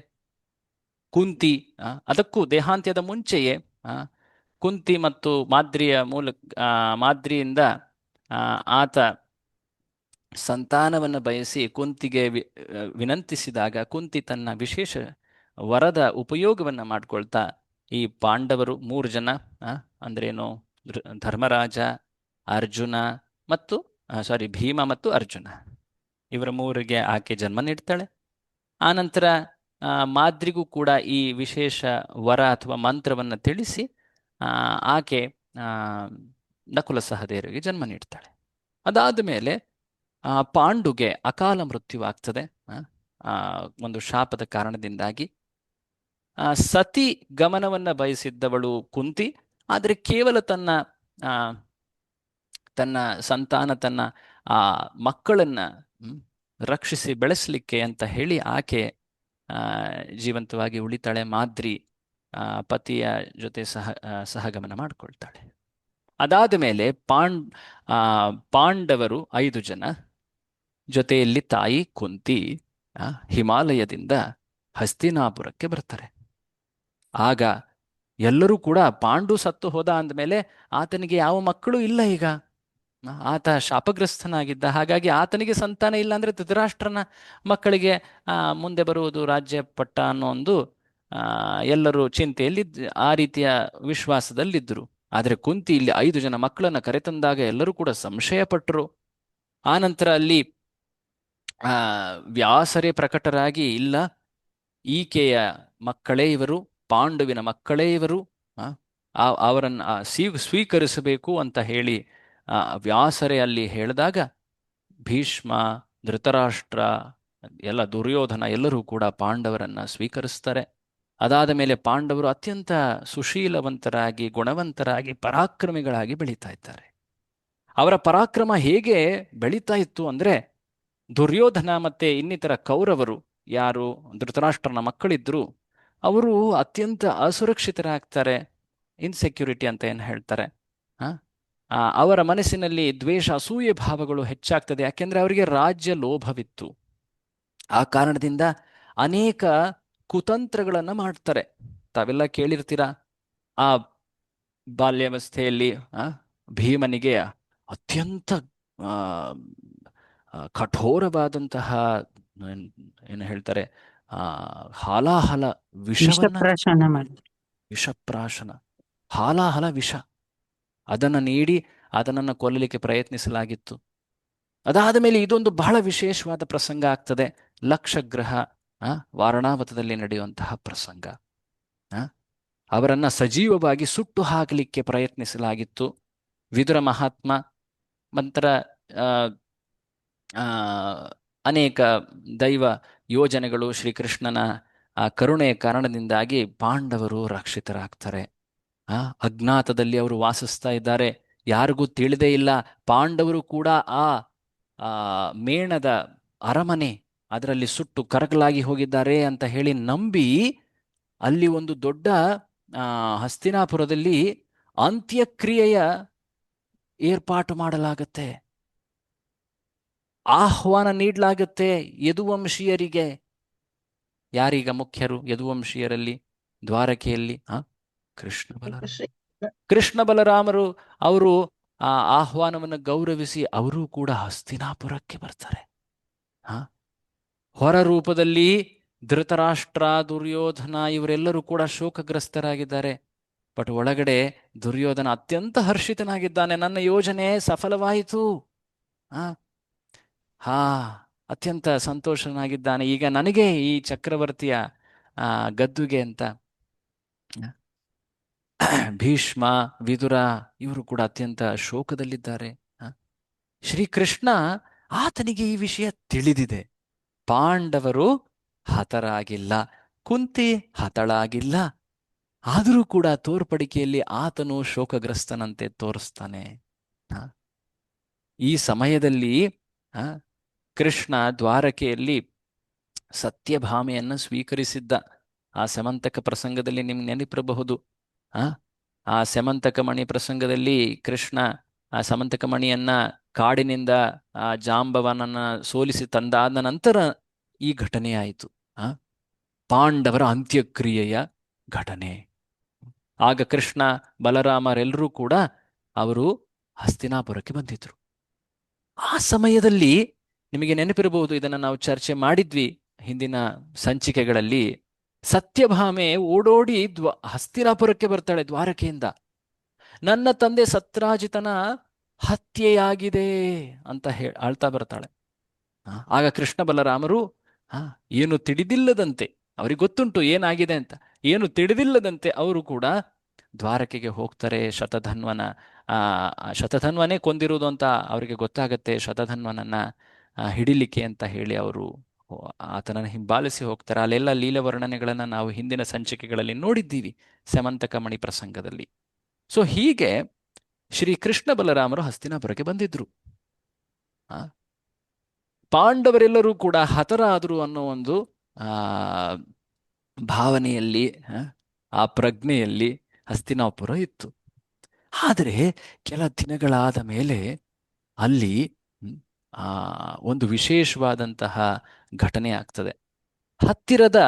ಕುಂತಿ ಅದಕ್ಕೂ ದೇಹಾಂತ್ಯದ ಮುಂಚೆಯೇ ಕುಂತಿ ಮತ್ತು ಮಾದ್ರಿಯಿಂದ ಆತ ಸಂತಾನವನ್ನು ಬಯಸಿ ಕುಂತಿಗೆ ವಿನಂತಿಸಿದಾಗ ಕುಂತಿ ತನ್ನ ವಿಶೇಷ ವರದ ಉಪಯೋಗವನ್ನು ಮಾಡಿಕೊಳ್ತಾ ಈ ಪಾಂಡವರು 3 ಜನ ಅಂದ್ರೇನು, ಧರ್ಮರಾಜ, ಅರ್ಜುನ ಮತ್ತು ಭೀಮ ಮತ್ತು ಅರ್ಜುನ, ಇವರ 3ರಿಗೆ ಆಕೆ ಜನ್ಮ ನೀಡ್ತಾಳೆ. ಆನಂತರ ಮಾದ್ರಿಗೂ ಕೂಡ ಈ ವಿಶೇಷ ವರ ಅಥವಾ ಮಂತ್ರವನ್ನು ತಿಳಿಸಿ ಆಕೆ ನಕುಲ ಸಹದೇವರಿಗೆ ಜನ್ಮ ನೀಡ್ತಾಳೆ. ಅದಾದ ಮೇಲೆ ಪಾಂಡುಗೆ ಅಕಾಲ ಮೃತ್ಯುವಾಗ್ತದೆ ಒಂದು ಶಾಪದ ಕಾರಣದಿಂದಾಗಿ. ಸತಿ ಗಮನವನ್ನು ಬಯಸಿದ್ದವಳು ಕುಂತಿ, ಆದರೆ ಕೇವಲ ತನ್ನ ಸಂತಾನ, ತನ್ನ ಮಕ್ಕಳನ್ನು ರಕ್ಷಿಸಿ ಬೆಳೆಸಲಿಕ್ಕೆ ಅಂತ ಹೇಳಿ ಆಕೆ ಜೀವಂತವಾಗಿ ಉಳಿತಾಳೆ. ಮಾದ್ರಿ ಪತಿಯ ಜೊತೆ ಸಹಗಮನ ಮಾಡಿಕೊಳ್ತಾಳೆ. ಅದಾದ ಮೇಲೆ ಪಾಂಡವರು 5 ಜನ ಜೊತೆಯಲ್ಲಿ ತಾಯಿ ಕುಂತಿ ಹಿಮಾಲಯದಿಂದ ಹಸ್ತಿನಾಪುರಕ್ಕೆ ಬರ್ತಾರೆ. ಆಗ ಎಲ್ಲರೂ ಕೂಡ ಪಾಂಡು ಸತ್ತು ಹೋದ ಅಂದಮೇಲೆ ಆತನಿಗೆ ಯಾವ ಮಕ್ಕಳು ಇಲ್ಲ. ಈಗ ಆತ ಶಾಪಗ್ರಸ್ತನಾಗಿದ್ದ. ಹಾಗಾಗಿ ಆತನಿಗೆ ಸಂತಾನ ಇಲ್ಲ ಅಂದರೆ ಧೃತರಾಷ್ಟ್ರನ ಮಕ್ಕಳಿಗೆ ಮುಂದೆ ಬರುವುದು ರಾಜ್ಯ ಪಟ್ಟ ಅನ್ನೋ ಒಂದು ಎಲ್ಲರೂ ಚಿಂತೆಯಲ್ಲಿ ಆ ರೀತಿಯ ವಿಶ್ವಾಸದಲ್ಲಿದ್ದರು. ಆದರೆ ಕುಂತಿ ಇಲ್ಲಿ 5 ಜನ ಮಕ್ಕಳನ್ನು ಕರೆತಂದಾಗ ಎಲ್ಲರೂ ಕೂಡ ಸಂಶಯ ಪಟ್ಟರು. ಆನಂತರ ಅಲ್ಲಿ ವ್ಯಾಸರೇ ಪ್ರಕಟರಾಗಿ, ಇಲ್ಲ, ಈಕೆಯ ಮಕ್ಕಳೇ ಇವರು, ಪಾಂಡುವಿನ ಮಕ್ಕಳೇ ಇವರು, ಅವರನ್ನು ಸ್ವೀಕರಿಸಬೇಕು ಅಂತ ಹೇಳಿ ವ್ಯಾಸರೇ ಅಲ್ಲಿ ಹೇಳಿದಾಗ ಭೀಷ್ಮ, ಧೃತರಾಷ್ಟ್ರ, ಎಲ್ಲ ದುರ್ಯೋಧನ ಎಲ್ಲರೂ ಕೂಡ ಪಾಂಡವರನ್ನು ಸ್ವೀಕರಿಸ್ತಾರೆ. ಅದಾದ ಮೇಲೆ ಪಾಂಡವರು ಅತ್ಯಂತ ಸುಶೀಲವಂತರಾಗಿ, ಗುಣವಂತರಾಗಿ, ಪರಾಕ್ರಮಿಗಳಾಗಿ ಬೆಳೀತಾ ಇದ್ದಾರೆ. ಅವರ ಪರಾಕ್ರಮ ಹೇಗೆ ಬೆಳೀತಾ ಇತ್ತು ಅಂದರೆ, ದುರ್ಯೋಧನ ಮತ್ತು ಇನ್ನಿತರ ಕೌರವರು, ಯಾರು ಧೃತರಾಷ್ಟ್ರನ ಮಕ್ಕಳಿದ್ರು, ಅವರು ಅತ್ಯಂತ ಅಸುರಕ್ಷಿತರಾಗ್ತಾರೆ. ಇನ್ಸೆಕ್ಯೂರಿಟಿ ಅಂತ ಏನು ಹೇಳ್ತಾರೆ. ಅವರ ಮನಸ್ಸಿನಲ್ಲಿ ದ್ವೇಷ, ಅಸೂಯೆ ಭಾವಗಳು ಹೆಚ್ಚಾಗ್ತದೆ. ಯಾಕೆಂದರೆ ಅವರಿಗೆ ರಾಜ್ಯ ಲೋಭವಿತ್ತು. ಆ ಕಾರಣದಿಂದ ಅನೇಕ ಕುತಂತ್ರಗಳನ್ನು ಮಾಡ್ತಾರೆ. ತಾವೆಲ್ಲ ಕೇಳಿರ್ತೀರ, ಆ ಬಾಲ್ಯಾವಸ್ಥೆಯಲ್ಲಿ ಭೀಮನಿಗೆ ಅತ್ಯಂತ ಕಠೋರವಾದಂತಹ ಏನು ಹೇಳ್ತಾರೆ, ಹಾಲಾಹಲ ವಿಷಪ್ರಾಶನ, ಹಾಲಾಹಲ ವಿಷ ಅದನ್ನು ನೀಡಿ ಅದನನ್ನು ಕೊಲ್ಲಲಿಕ್ಕೆ ಪ್ರಯತ್ನಿಸಲಾಗಿತ್ತು. ಅದಾದ ಮೇಲೆ ಇದೊಂದು ಬಹಳ ವಿಶೇಷವಾದ ಪ್ರಸಂಗ ಆಗ್ತದೆ. ಲಕ್ಷಗ್ರಹ ವಾರಣಾವತದಲ್ಲಿ ನಡೆಯುವಂತಹ ಪ್ರಸಂಗ. ಅವರನ್ನು ಸಜೀವವಾಗಿ ಸುಟ್ಟು ಹಾಕಲಿಕ್ಕೆ ಪ್ರಯತ್ನಿಸಲಾಗಿತ್ತು. ವಿದುರ ಮಹಾತ್ಮ ನಂತರ ಅನೇಕ ದೈವ ಯೋಜನೆಗಳು, ಶ್ರೀಕೃಷ್ಣನ ಕರುಣೆಯ ಕಾರಣದಿಂದಾಗಿ ಪಾಂಡವರು ರಕ್ಷಿತರಾಗ್ತಾರೆ. ಅಜ್ಞಾತದಲ್ಲಿ ಅವರು ವಾಸಿಸ್ತಾ ಇದ್ದಾರೆ, ಯಾರಿಗೂ ತಿಳಿದೇ ಇಲ್ಲ. ಪಾಂಡವರು ಕೂಡ ಆ ಮೇಣದ ಅರಮನೆ ಅದರಲ್ಲಿ ಸುಟ್ಟು ಕರಕಲಾಗಿ ಹೋಗಿದ್ದಾರೆ ಅಂತ ಹೇಳಿ ನಂಬಿ ಅಲ್ಲಿ ಒಂದು ದೊಡ್ಡ ಹಸ್ತಿನಾಪುರದಲ್ಲಿ ಅಂತ್ಯಕ್ರಿಯೆಯ ಏರ್ಪಾಟು ಮಾಡಲಾಗತ್ತೆ. ಆಹ್ವಾನ ನೀಡಲಾಗುತ್ತೆ ಯದುವಂಶೀಯರಿಗೆ. ಯಾರೀಗ ಮುಖ್ಯರು ಯದುವಂಶೀಯರಲ್ಲಿ? ದ್ವಾರಕೆಯಲ್ಲಿ ಕೃಷ್ಣ ಬಲರಾಮರು. ಅವರು ಆ ಆಹ್ವಾನವನ್ನು ಗೌರವಿಸಿ ಅವರೂ ಕೂಡ ಹಸ್ತಿನಾಪುರಕ್ಕೆ ಬರ್ತಾರೆ. ಹ ಹೊರ ರೂಪದಲ್ಲಿ ಧೃತರಾಷ್ಟ್ರ, ದುರ್ಯೋಧನ ಇವರೆಲ್ಲರೂ ಕೂಡ ಶೋಕಗ್ರಸ್ತರಾಗಿದ್ದಾರೆ. ಬಟ್ ಒಳಗಡೆ ದುರ್ಯೋಧನ ಅತ್ಯಂತ ಹರ್ಷಿತನಾಗಿದ್ದಾನೆ. ನನ್ನ ಯೋಜನೆ ಸಫಲವಾಯಿತು. ಆ ಹಾ ಅತ್ಯಂತ ಸಂತೋಷನಾಗಿದ್ದಾನೆ. ಈಗ ನನಗೆ ಈ ಚಕ್ರವರ್ತಿಯ ಗದ್ದುಗೆ ಅಂತ. ಭೀಷ್ಮ, ವಿದುರ ಇವರು ಕೂಡ ಅತ್ಯಂತ ಶೋಕದಲ್ಲಿದ್ದಾರೆ. ಶ್ರೀಕೃಷ್ಣ ಆತನಿಗೆ ಈ ವಿಷಯ ತಿಳಿದಿದೆ. ಪಾಂಡವರು ಹತರಾಗಿಲ್ಲ, ಕುಂತಿ ಹತಳಾಗಿಲ್ಲ. ಆದರೂ ಕೂಡ ತೋರ್ಪಡಿಕೆಯಲ್ಲಿ ಆತನು ಶೋಕಗ್ರಸ್ತನಂತೆ ತೋರಿಸ್ತಾನೆ. ಈ ಸಮಯದಲ್ಲಿ ಕೃಷ್ಣ ದ್ವಾರಕೆಯಲ್ಲಿ ಸತ್ಯಭಾಮೆಯನ್ನು ಸ್ವೀಕರಿಸಿದ್ದ. ಆ ಸೆಮಂತಕ ಪ್ರಸಂಗದಲ್ಲಿ ನಿಮ್ಗೆ ನೆನಪಿರಬಹುದು. ಆ ಸೆಮಂತಕ ಮಣಿ ಪ್ರಸಂಗದಲ್ಲಿ ಕೃಷ್ಣ ಆ ಸಮಂತಕ ಮಣಿಯನ್ನ ಕಾಡಿನಿಂದ ಆ ಜಾಂಬವನನ್ನ ಸೋಲಿಸಿ ತಂದಾದ ನಂತರ ಈ ಘಟನೆ ಆಯಿತು. ಪಾಂಡವರ ಅಂತ್ಯಕ್ರಿಯೆಯ ಘಟನೆ. ಆಗ ಕೃಷ್ಣ, ಬಲರಾಮರೆಲ್ಲರೂ ಕೂಡ ಅವರು ಹಸ್ತಿನಾಪುರಕ್ಕೆ ಬಂದಿದ್ರು. ಆ ಸಮಯದಲ್ಲಿ ನಿಮಗೆ ನೆನಪಿರಬಹುದು, ಇದನ್ನು ನಾವು ಚರ್ಚೆ ಮಾಡಿದ್ವಿ ಹಿಂದಿನ ಸಂಚಿಕೆಗಳಲ್ಲಿ. ಸತ್ಯಭಾಮೆ ಓಡೋಡಿ ಹಸ್ತಿನಾಪುರಕ್ಕೆ ಬರ್ತಾಳೆ ದ್ವಾರಕೆಯಿಂದ. ನನ್ನ ತಂದೆ ಸತ್ರಾಜಿತನ ಹತ್ಯೆಯಾಗಿದೆ ಅಂತ ಆಳ್ತಾ ಬರ್ತಾಳೆ. ಆಗ ಕೃಷ್ಣ ಬಲರಾಮರು ಏನು ತಿಳಿದಿಲ್ಲದಂತೆ, ಅವ್ರಿಗೆ ಗೊತ್ತುಂಟು ಏನಾಗಿದೆ ಅಂತ, ಏನು ತಿಳಿದಿಲ್ಲದಂತೆ ಅವರು ಕೂಡ ದ್ವಾರಕೆಗೆ ಹೋಗ್ತಾರೆ. ಶತಧನ್ವನೇ ಕೊಂದಿರುವುದು ಅಂತ ಅವರಿಗೆ ಗೊತ್ತಾಗತ್ತೆ. ಶತಧನ್ವನನ್ನ ಹಿಡಿಲಿಕ್ಕೆ ಅಂತ ಹೇಳಿ ಅವರು ಆತನನ್ನು ಹಿಂಬಾಲಿಸಿ ಹೋಗ್ತಾರೆ. ಅಲ್ಲೆಲ್ಲ ಲೀಲವರ್ಣನೆಗಳನ್ನು ನಾವು ಹಿಂದಿನ ಸಂಚಿಕೆಗಳಲ್ಲಿ ನೋಡಿದ್ದೀವಿ, ಸೆಮಂತಕ ಮಣಿ ಪ್ರಸಂಗದಲ್ಲಿ. ಸೊ ಹೀಗೆ ಶ್ರೀಕೃಷ್ಣ ಬಲರಾಮರು ಹಸ್ತಿನಾಪುರಕ್ಕೆ ಬಂದಿದ್ರು. ಪಾಂಡವರೆಲ್ಲರೂ ಕೂಡ ಹತರಾದರು ಅನ್ನೋ ಒಂದು ಭಾವನೆಯಲ್ಲಿ, ಆ ಪ್ರಜ್ಞೆಯಲ್ಲಿ ಹಸ್ತಿನಾಪುರ ಇತ್ತು. ಆದರೆ ಕೆಲ ದಿನಗಳಾದ ಮೇಲೆ ಅಲ್ಲಿ ಒಂದು ವಿಶೇಷವಾದಂತಹ ಘಟನೆ ಆಗ್ತದೆ. ಹತ್ತಿರದ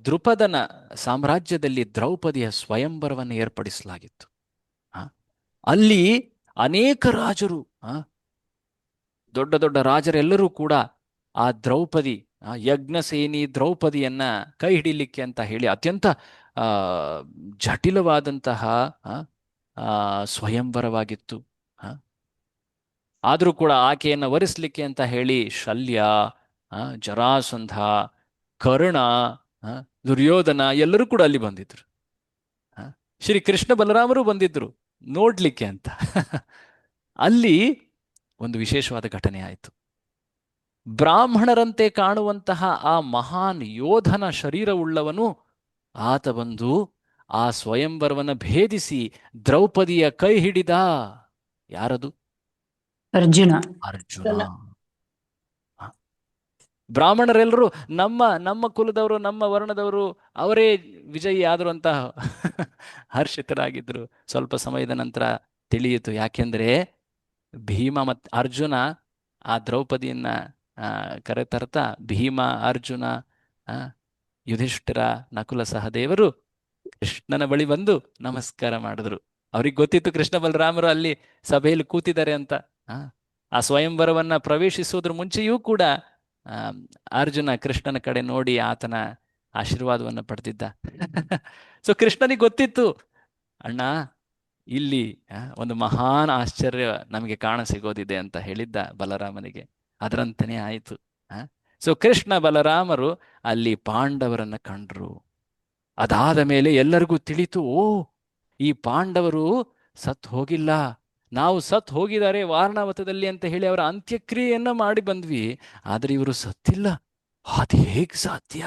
ದೃಪದನ ಸಾಮ್ರಾಜ್ಯದಲ್ಲಿ ದ್ರೌಪದಿಯ ಸ್ವಯಂವರವನ್ನು ಏರ್ಪಡಿಸಲಾಗಿತ್ತು. ಅಲ್ಲಿ ಅನೇಕ ರಾಜರು, ದೊಡ್ಡ ದೊಡ್ಡ ರಾಜರೆಲ್ಲರೂ ಕೂಡ ಆ ದ್ರೌಪದಿ, ಯಜ್ಞಸೇನಿ ದ್ರೌಪದಿಯನ್ನ ಕೈ ಹಿಡಿಲಿಕ್ಕೆ ಅಂತ ಹೇಳಿ ಅತ್ಯಂತ ಜಟಿಲವಾದಂತಹ ಸ್ವಯಂವರವಾಗಿತ್ತು. ಆದರೂ ಕೂಡ ಆಕೆಯನ್ನು ವರಿಸ್ಲಿಕ್ಕೆ ಅಂತ ಹೇಳಿ ಶಲ್ಯ, ಜರಾಸಂಧ, ಕರ್ಣ, ದುರ್ಯೋಧನ ಎಲ್ಲರೂ ಕೂಡ ಅಲ್ಲಿ ಬಂದಿದ್ರು. ಶ್ರೀ ಕೃಷ್ಣ ಬಲರಾಮರು ಬಂದಿದ್ರು ನೋಡ್ಲಿಕ್ಕೆ ಅಂತ. ಅಲ್ಲಿ ಒಂದು ವಿಶೇಷವಾದ ಘಟನೆ ಆಯಿತು. ಬ್ರಾಹ್ಮಣರಂತೆ ಕಾಣುವಂತಹ ಆ ಮಹಾನ್ ಯೋಧನ ಶರೀರವುಳ್ಳವನು ಆತ ಬಂದು ಆ ಸ್ವಯಂವರವನ್ನು ಭೇದಿಸಿ ದ್ರೌಪದಿಯ ಕೈ ಹಿಡಿದ. ಯಾರದು? ಅರ್ಜುನ. ಬ್ರಾಹ್ಮಣರೆಲ್ಲರೂ ನಮ್ಮ ಕುಲದವರು, ನಮ್ಮ ವರ್ಣದವರು, ಅವರೇ ವಿಜಯಿ ಆದರು ಅಂತ ಹರ್ಷಿತರಾಗಿದ್ರು. ಸ್ವಲ್ಪ ಸಮಯದ ನಂತರ ತಿಳಿಯಿತು. ಯಾಕೆಂದ್ರೆ ಭೀಮ ಮತ್ತು ಅರ್ಜುನ ಆ ದ್ರೌಪದಿಯನ್ನ ಕರೆತರ್ತಾ ಭೀಮ, ಅರ್ಜುನ, ಯುಧಿಷ್ಠಿರ, ನಕುಲ ಸಹದೇವರು ಕೃಷ್ಣನ ಬಳಿ ಬಂದು ನಮಸ್ಕಾರ ಮಾಡಿದ್ರು. ಅವ್ರಿಗೆ ಗೊತ್ತಿತ್ತು ಕೃಷ್ಣ ಬಲರಾಮರು ಅಲ್ಲಿ ಸಭೆಯಲ್ಲಿ ಕೂತಿದ್ದಾರೆ ಅಂತ. ಆ ಸ್ವಯಂವರವನ್ನ ಪ್ರವೇಶಿಸೋದ್ರ ಮುಂಚೆಯೂ ಕೂಡ ಅರ್ಜುನ ಕೃಷ್ಣನ ಕಡೆ ನೋಡಿ ಆತನ ಆಶೀರ್ವಾದವನ್ನು ಪಡೆದಿದ್ದ. ಸೊ ಕೃಷ್ಣನಿಗೆ ಗೊತ್ತಿತ್ತು, ಅಣ್ಣ ಇಲ್ಲಿ ಒಂದು ಮಹಾನ್ ಆಶ್ಚರ್ಯ ನಮಗೆ ಕಾಣ ಸಿಗೋದಿದೆ ಅಂತ ಹೇಳಿದ್ದ ಬಲರಾಮನಿಗೆ. ಅದರಂತೆಯೇ ಆಯಿತು. ಸೊ ಕೃಷ್ಣ ಬಲರಾಮರು ಅಲ್ಲಿ ಪಾಂಡವರನ್ನ ಕಂಡ್ರು. ಅದಾದ ಮೇಲೆ ಎಲ್ಲರಿಗೂ ತಿಳಿತು, ಓ ಈ ಪಾಂಡವರು ಸತ್ ಹೋಗಿಲ್ಲ, ನಾವು ಸತ್ ಹೋಗಿದ್ದಾರೆ ವಾರಣಾವತದಲ್ಲಿ ಅಂತ ಹೇಳಿ ಅವರ ಅಂತ್ಯಕ್ರಿಯೆಯನ್ನ ಮಾಡಿ ಬಂದ್ವಿ. ಆದ್ರೆ ಇವರು ಸತ್ತಿಲ್ಲ. ಅದು ಹೇಗೆ ಸಾಧ್ಯ?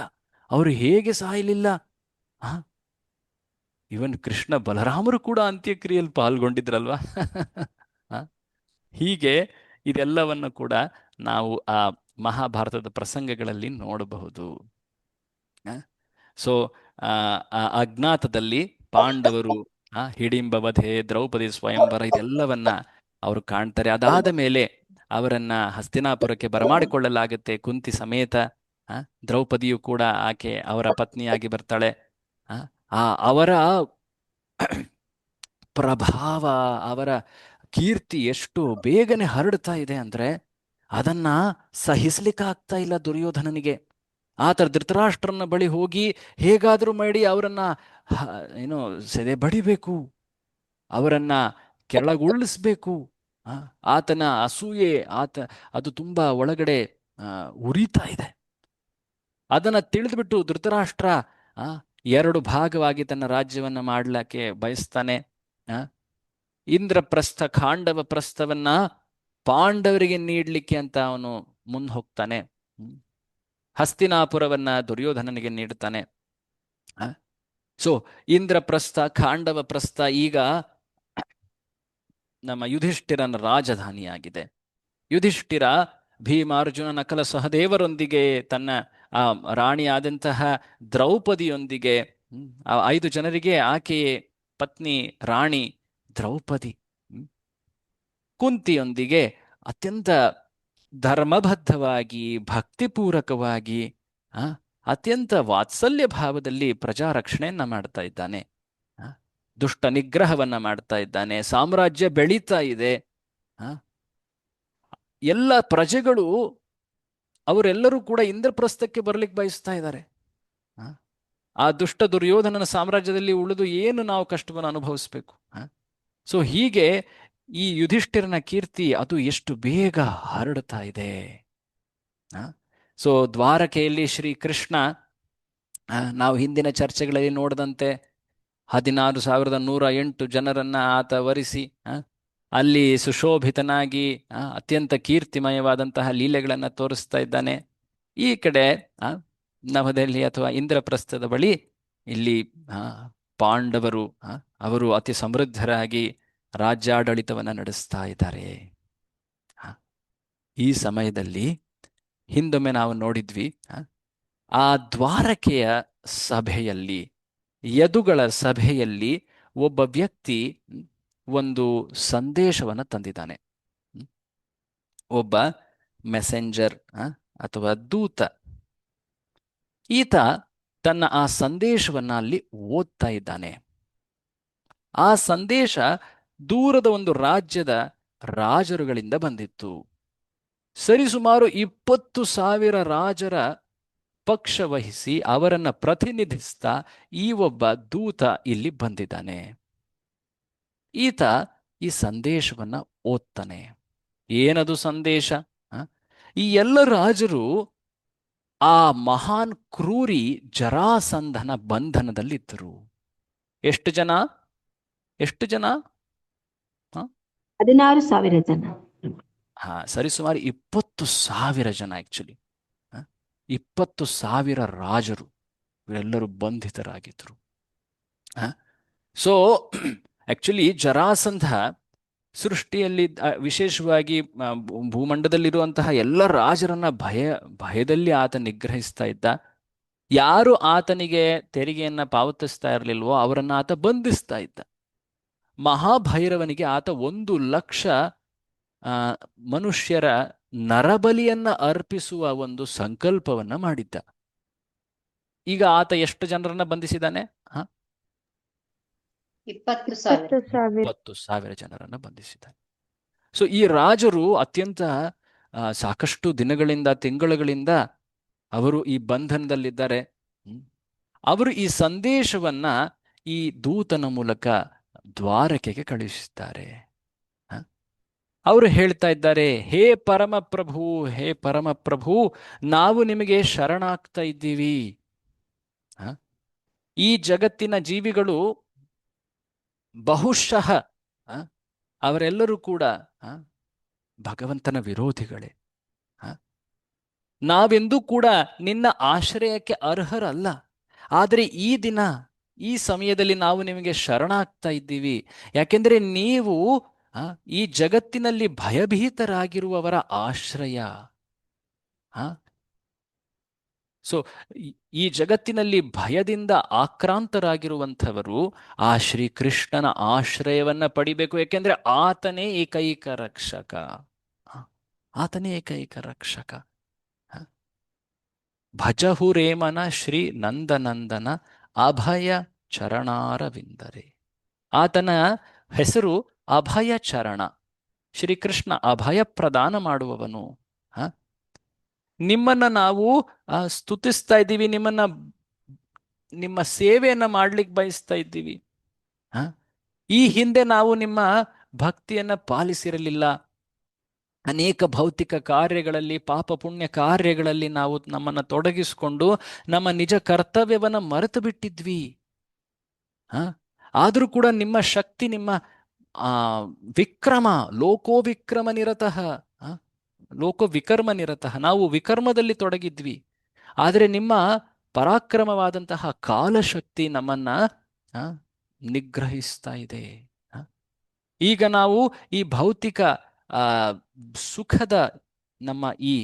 ಅವರು ಹೇಗೆ ಸಾಯಲಿಲ್ಲ? ಇವನ್ ಕೃಷ್ಣ ಬಲರಾಮರು ಕೂಡ ಅಂತ್ಯಕ್ರಿಯೆಯಲ್ಲಿ ಪಾಲ್ಗೊಂಡಿದ್ರಲ್ವಾ? ಹೀಗೆ ಇದೆಲ್ಲವನ್ನು ಕೂಡ ನಾವು ಆ ಮಹಾಭಾರತದ ಪ್ರಸಂಗಗಳಲ್ಲಿ ನೋಡಬಹುದು. ಸೊ ಅಜ್ಞಾತದಲ್ಲಿ ಪಾಂಡವರು ಹಿಡಿಂಬ ವಧೆ, ದ್ರೌಪದಿ ಸ್ವಯಂವರ ಇದೆಲ್ಲವನ್ನ ಅವರು ಕಾಣ್ತಾರೆ. ಅದಾದ ಮೇಲೆ ಅವರನ್ನ ಹಸ್ತಿನಾಪುರಕ್ಕೆ ಬರಮಾಡಿಕೊಳ್ಳಲಾಗುತ್ತೆ ಕುಂತಿ ಸಮೇತ. ದ್ರೌಪದಿಯು ಕೂಡ ಆಕೆ ಅವರ ಪತ್ನಿಯಾಗಿ ಬರ್ತಾಳೆ. ಅವರ ಪ್ರಭಾವ, ಅವರ ಕೀರ್ತಿ ಎಷ್ಟು ಬೇಗನೆ ಹರಡ್ತಾ ಇದೆ ಅಂದ್ರೆ ಅದನ್ನ ಸಹಿಸ್ಲಿಕ್ಕಾಗ್ತಾ ಇಲ್ಲ ದುರ್ಯೋಧನನಿಗೆ. ಆತ ಧೃತರಾಷ್ಟ್ರನ ಬಳಿ ಹೋಗಿ ಹೇಗಾದ್ರೂ ಮಾಡಿ ಅವರನ್ನ ಏನು ಸೆದೆ ಬಡಿಬೇಕು, ಅವರನ್ನ ಕೆಳಗುರುಳಿಸ್ಬೇಕು. ಆತನ ಅಸೂಯೆ ಅದು ತುಂಬಾ ಒಳಗಡೆ ಉರಿತಾ ಇದೆ. ಅದನ್ನ ತಿಳಿದ್ಬಿಟ್ಟು ಧೃತರಾಷ್ಟ್ರ 2 ಭಾಗವಾಗಿ ತನ್ನ ರಾಜ್ಯವನ್ನ ಮಾಡ್ಲಿಕ್ಕೆ ಬಯಸ್ತಾನೆ. ಇಂದ್ರಪ್ರಸ್ಥ, ಖಾಂಡವ ಪ್ರಸ್ಥವನ್ನ ಪಾಂಡವರಿಗೆ ನೀಡ್ಲಿಕ್ಕೆ ಅಂತ ಅವನು ಮುಂದೆ ಹೋಗ್ತಾನೆ. ಹಸ್ತಿನಾಪುರವನ್ನ ದುರ್ಯೋಧನನಿಗೆ ನೀಡ್ತಾನೆ. ಸೊ ಇಂದ್ರಪ್ರಸ್ಥ, ಖಾಂಡವ ಪ್ರಸ್ಥ ಈಗ ನಮ್ಮ ಯುಧಿಷ್ಠಿರನ ರಾಜಧಾನಿಯಾಗಿದೆ. ಯುಧಿಷ್ಠಿರ ಭೀಮಾರ್ಜುನ ನಕಲ ಸಹದೇವರೊಂದಿಗೆ, ತನ್ನ ರಾಣಿಯಾದಂತಹ ದ್ರೌಪದಿಯೊಂದಿಗೆ, 5 ಜನರಿಗೆ ಆಕೆಯೇ ಪತ್ನಿ ರಾಣಿ ದ್ರೌಪದಿ, ಕುಂತಿಯೊಂದಿಗೆ ಅತ್ಯಂತ ಧರ್ಮಬದ್ಧವಾಗಿ, ಭಕ್ತಿಪೂರ್ವಕವಾಗಿ, ಅತ್ಯಂತ ವಾತ್ಸಲ್ಯ ಭಾವದಲ್ಲಿ ಪ್ರಜಾ ರಕ್ಷಣೆಯನ್ನ ಮಾಡ್ತಾ ಇದ್ದಾನೆ. ದುಷ್ಟ ನಿಗ್ರಹವನ್ನ ಮಾಡ್ತಾ ಇದ್ದಾನೆ. ಸಾಮ್ರಾಜ್ಯ ಬೆಳೀತಾ ಇದೆ. ಎಲ್ಲ ಪ್ರಜೆಗಳು ಅವರೆಲ್ಲರೂ ಕೂಡ ಇಂದ್ರಪ್ರಸ್ಥಕ್ಕೆ ಬರ್ಲಿಕ್ಕೆ ಬಯಸ್ತಾ ಇದ್ದಾರೆ. ಆ ದುಷ್ಟ ದುರ್ಯೋಧನನ ಸಾಮ್ರಾಜ್ಯದಲ್ಲಿ ಉಳಿದು ಏನು ನಾವು ಕಷ್ಟವನ್ನು ಅನುಭವಿಸ್ಬೇಕು. ಸೊ ಹೀಗೆ ಈ ಯುಧಿಷ್ಠಿರನ ಕೀರ್ತಿ ಅದು ಎಷ್ಟು ಬೇಗ ಹರಡ್ತಾ ಇದೆ. ಸೊ ದ್ವಾರಕೆಯಲ್ಲಿ ಶ್ರೀಕೃಷ್ಣ, ನಾವು ಹಿಂದಿನ ಚರ್ಚೆಗಳಲ್ಲಿ ನೋಡಿದಂತೆ 16,108 ಜನರನ್ನ ಆತ ವರಿಸಿ ಅಲ್ಲಿ ಸುಶೋಭಿತನಾಗಿ ಅತ್ಯಂತ ಕೀರ್ತಿಮಯವಾದಂತಹ ಲೀಲೆಗಳನ್ನು ತೋರಿಸ್ತಾ ಇದ್ದಾನೆ. ಈ ಕಡೆ ನವದೆಹಲಿ ಅಥವಾ ಇಂದ್ರಪ್ರಸ್ಥದ ಬಳಿ ಇಲ್ಲಿ ಪಾಂಡವರು ಅವರು ಅತಿ ಸಮೃದ್ಧರಾಗಿ ರಾಜ್ಯಾಡಳಿತವನ್ನು ನಡೆಸ್ತಾ ಇದ್ದಾರೆ. ಈ ಸಮಯದಲ್ಲಿ ಹಿಂದೊಮ್ಮೆ ನಾವು ನೋಡಿದ್ವಿ, ಆ ದ್ವಾರಕೆಯ ಸಭೆಯಲ್ಲಿ, ಯದುಗಳ ಸಭೆಯಲ್ಲಿ ಒಬ್ಬ ವ್ಯಕ್ತಿ ಒಂದು ಸಂದೇಶವನ್ನು ತಂದಿದ್ದಾನೆ. ಒಬ್ಬ ಮೆಸೆಂಜರ್ ಅಥವಾ ದೂತ. ಈತ ತನ್ನ ಆ ಸಂದೇಶವನ್ನ ಅಲ್ಲಿ ಓದ್ತಾ ಇದ್ದಾನೆ. ಆ ಸಂದೇಶ ದೂರದ ಒಂದು ರಾಜ್ಯದ ರಾಜರುಗಳಿಂದ ಬಂದಿತ್ತು. ಸರಿಸುಮಾರು 20,000 ರಾಜರ ಪಕ್ಷ ವಹಿಸಿ ಅವರನ್ನ ಪ್ರತಿನಿಧಿಸ್ತಾ ಈ ಒಬ್ಬ ದೂತ ಇಲ್ಲಿ ಬಂದಿದ್ದಾನೆ. ಈತ ಈ ಸಂದೇಶವನ್ನ ಓದ್ತಾನೆ. ಏನದು ಸಂದೇಶ? ಈ ಎಲ್ಲ ರಾಜರು ಆ ಮಹಾನ್ ಕ್ರೂರಿ ಜರಾಸಂಧನ ಬಂಧನದಲ್ಲಿದ್ದರು. ಎಷ್ಟು ಜನ? 16,000 ಜನ. ಸರಿಸುಮಾರು 20,000 ಜನ. ಆಕ್ಚುಲಿ 20,000 ರಾಜರು ಇವರೆಲ್ಲರೂ ಬಂಧಿತರಾಗಿದ್ದರು. ಸೊ ಆಕ್ಚುಲಿ ಜರಾಸಂಧ ಸೃಷ್ಟಿಯಲ್ಲಿ ವಿಶೇಷವಾಗಿ ಭೂಮಂಡದಲ್ಲಿರುವಂತಹ ಎಲ್ಲ ರಾಜರನ್ನ ಭಯದಲ್ಲಿ ಆತ ನಿಗ್ರಹಿಸ್ತಾ ಇದ್ದ. ಯಾರು ಆತನಿಗೆ ತೆರಿಗೆಯನ್ನ ಪಾವತಿಸ್ತಾ ಇರಲಿಲ್ವೋ ಅವರನ್ನ ಆತ ಬಂಧಿಸ್ತಾ ಇದ್ದ. ಮಹಾಭೈರವನಿಗೆ ಆತ 1,00,000 ಮನುಷ್ಯರ ನರಬಲಿಯನ್ನ ಅರ್ಪಿಸುವ ಒಂದು ಸಂಕಲ್ಪವನ್ನ ಮಾಡಿದ್ದ. ಈಗ ಆತ ಎಷ್ಟು ಜನರನ್ನ ಬಂಧಿಸಿದ್ದಾನೆ? 20,000 ಜನರನ್ನ ಬಂಧಿಸಿದ್ದಾನೆ. ಸೊ ಈ ರಾಜರು ಅತ್ಯಂತ ಸಾಕಷ್ಟು ದಿನಗಳಿಂದ, ತಿಂಗಳುಗಳಿಂದ ಅವರು ಈ ಬಂಧನದಲ್ಲಿದ್ದಾರೆ. ಅವರು ಈ ಸಂದೇಶವನ್ನ ಈ ದೂತನ ಮೂಲಕ ದ್ವಾರಕೆಗೆ ಕಳುಹಿಸಿದ್ದಾರೆ. ಅವರು ಹೇಳ್ತಾ ಇದ್ದಾರೆ, ಹೇ ಪರಮಪ್ರಭು, ಹೇ ಪರಮಪ್ರಭು, ನಾವು ನಿಮಗೆ ಶರಣಾಗ್ತಾ ಇದ್ದೀವಿ. ಈ ಜಗತ್ತಿನ ಜೀವಿಗಳು ಬಹುಶಃ ಅವರೆಲ್ಲರೂ ಕೂಡ ಭಗವಂತನ ವಿರೋಧಿಗಳೇ. ನಾವೆಂದೂ ಕೂಡ ನಿನ್ನ ಆಶ್ರಯಕ್ಕೆ ಅರ್ಹರಲ್ಲ. ಆದರೆ ಈ ದಿನ, ಈ ಸಮಯದಲ್ಲಿ ನಾವು ನಿಮಗೆ ಶರಣಾಗ್ತಾ ಇದ್ದೀವಿ. ಯಾಕೆಂದ್ರೆ ನೀವು ಈ ಜಗತ್ತಿನಲ್ಲಿ ಭಯಭೀತರಾಗಿರುವವರ ಆಶ್ರಯ. ಸೊ ಈ ಜಗತ್ತಿನಲ್ಲಿ ಭಯದಿಂದ ಆಕ್ರಾಂತರಾಗಿರುವಂಥವರು ಆ ಶ್ರೀಕೃಷ್ಣನ ಆಶ್ರಯವನ್ನ ಪಡಿಬೇಕು. ಯಾಕೆಂದ್ರೆ ಆತನೇ ಏಕೈಕ ರಕ್ಷಕ. ಆತನೇ ಏಕೈಕ ರಕ್ಷಕ. ಭಜಹುರೇಮನ ಶ್ರೀ ನಂದನಂದನ ಅಭಯ ಚರಣಾರವಿಂದರೆ. ಆತನ ಹೆಸರು ಅಭಯ ಚರಣ. ಶ್ರೀಕೃಷ್ಣ ಅಭಯ ಪ್ರದಾನ ಮಾಡುವವನು. ಹ ನಿಮ್ಮನ್ನ ನಾವು ಸ್ತುತಿಸ್ತಾ ಇದ್ದೀವಿ, ನಿಮ್ಮ ಸೇವೆಯನ್ನ ಮಾಡ್ಲಿಕ್ಕೆ ಬಯಸ್ತಾ ಇದ್ದೀವಿ. ಹ ಈ ಹಿಂದೆ ನಾವು ನಿಮ್ಮ ಭಕ್ತಿಯನ್ನ ಪಾಲಿಸಿರಲಿಲ್ಲ. ಅನೇಕ ಭೌತಿಕ ಕಾರ್ಯಗಳಲ್ಲಿ, ಪಾಪ ಪುಣ್ಯ ಕಾರ್ಯಗಳಲ್ಲಿ ನಾವು ನಮ್ಮನ್ನು ತೊಡಗಿಸಿಕೊಂಡು ನಮ್ಮ ನಿಜ ಕರ್ತವ್ಯವನ್ನ ಮರೆತು ಬಿಟ್ಟಿದ್ವಿ. ಆದರೂ ಕೂಡ ನಿಮ್ಮ ಶಕ್ತಿ, ನಿಮ್ಮ ವಿಕ್ರಮ, ಲೋಕೋ ವಿಕ್ರಮ ನಿರತಃ, ಲೋಕ ವಿಕರ್ಮ ನಿರತಃ, ನಾವು ವಿಕರ್ಮದಲ್ಲಿ ತೊಡಗಿದ್ವಿ. ಆದರೆ ನಿಮ್ಮ ಪರಾಕ್ರಮವಾದಂತಹ ಕಾಲಶಕ್ತಿ ನಮ್ಮನ್ನ ನಿಗ್ರಹಿಸ್ತಾ ಇದೆ. ಈಗ ನಾವು ಈ ಭೌತಿಕ ಸುಖದ ನಮ್ಮ ಈ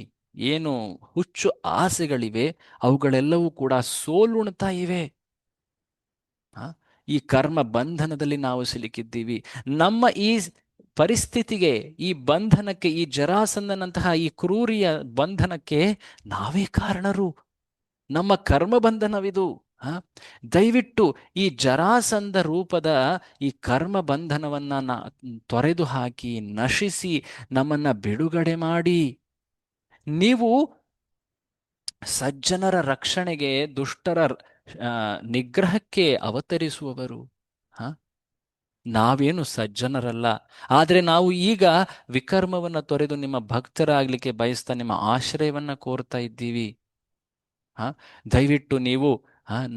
ಏನು ಹುಚ್ಚು ಆಸೆಗಳಿವೆ ಅವುಗಳೆಲ್ಲವೂ ಕೂಡ ಸೋಲುಣ್ತಾ ಇವೆ. ಈ ಕರ್ಮ ಬಂಧನದಲ್ಲಿ ನಾವು ಸಿಲುಕಿದ್ದೀವಿ. ನಮ್ಮ ಈ ಪರಿಸ್ಥಿತಿಗೆ, ಈ ಬಂಧನಕ್ಕೆ, ಈ ಜರಾಸಂಧನಂತಹ ಈ ಕ್ರೂರಿಯ ಬಂಧನಕ್ಕೆ ನಾವೇ ಕಾರಣರು. ನಮ್ಮ ಕರ್ಮ ಬಂಧನವಿದು. ದಯವಿಟ್ಟು ಈ ಜರಾಸಂಧ ರೂಪದ ಈ ಕರ್ಮ ಬಂಧನವನ್ನ ತೊರೆದು ಹಾಕಿ, ನಶಿಸಿ ನಮ್ಮನ್ನ ಬಿಡುಗಡೆ ಮಾಡಿ. ನೀವು ಸಜ್ಜನರ ರಕ್ಷಣೆಗೆ, ದುಷ್ಟರ ನಿಗ್ರಹಕ್ಕೆ ಅವತರಿಸುವವರು. ನಾವೇನು ಸಜ್ಜನರಲ್ಲ, ಆದರೆ ನಾವು ಈಗ ವಿಕರ್ಮವನ್ನ ತೊರೆದು ನಿಮ್ಮ ಭಕ್ತರಾಗ್ಲಿಕ್ಕೆ ಬಯಸ್ತಾ ನಿಮ್ಮ ಆಶ್ರಯವನ್ನ ಕೋರ್ತಾ ಇದ್ದೀವಿ. ದಯವಿಟ್ಟು ನೀವು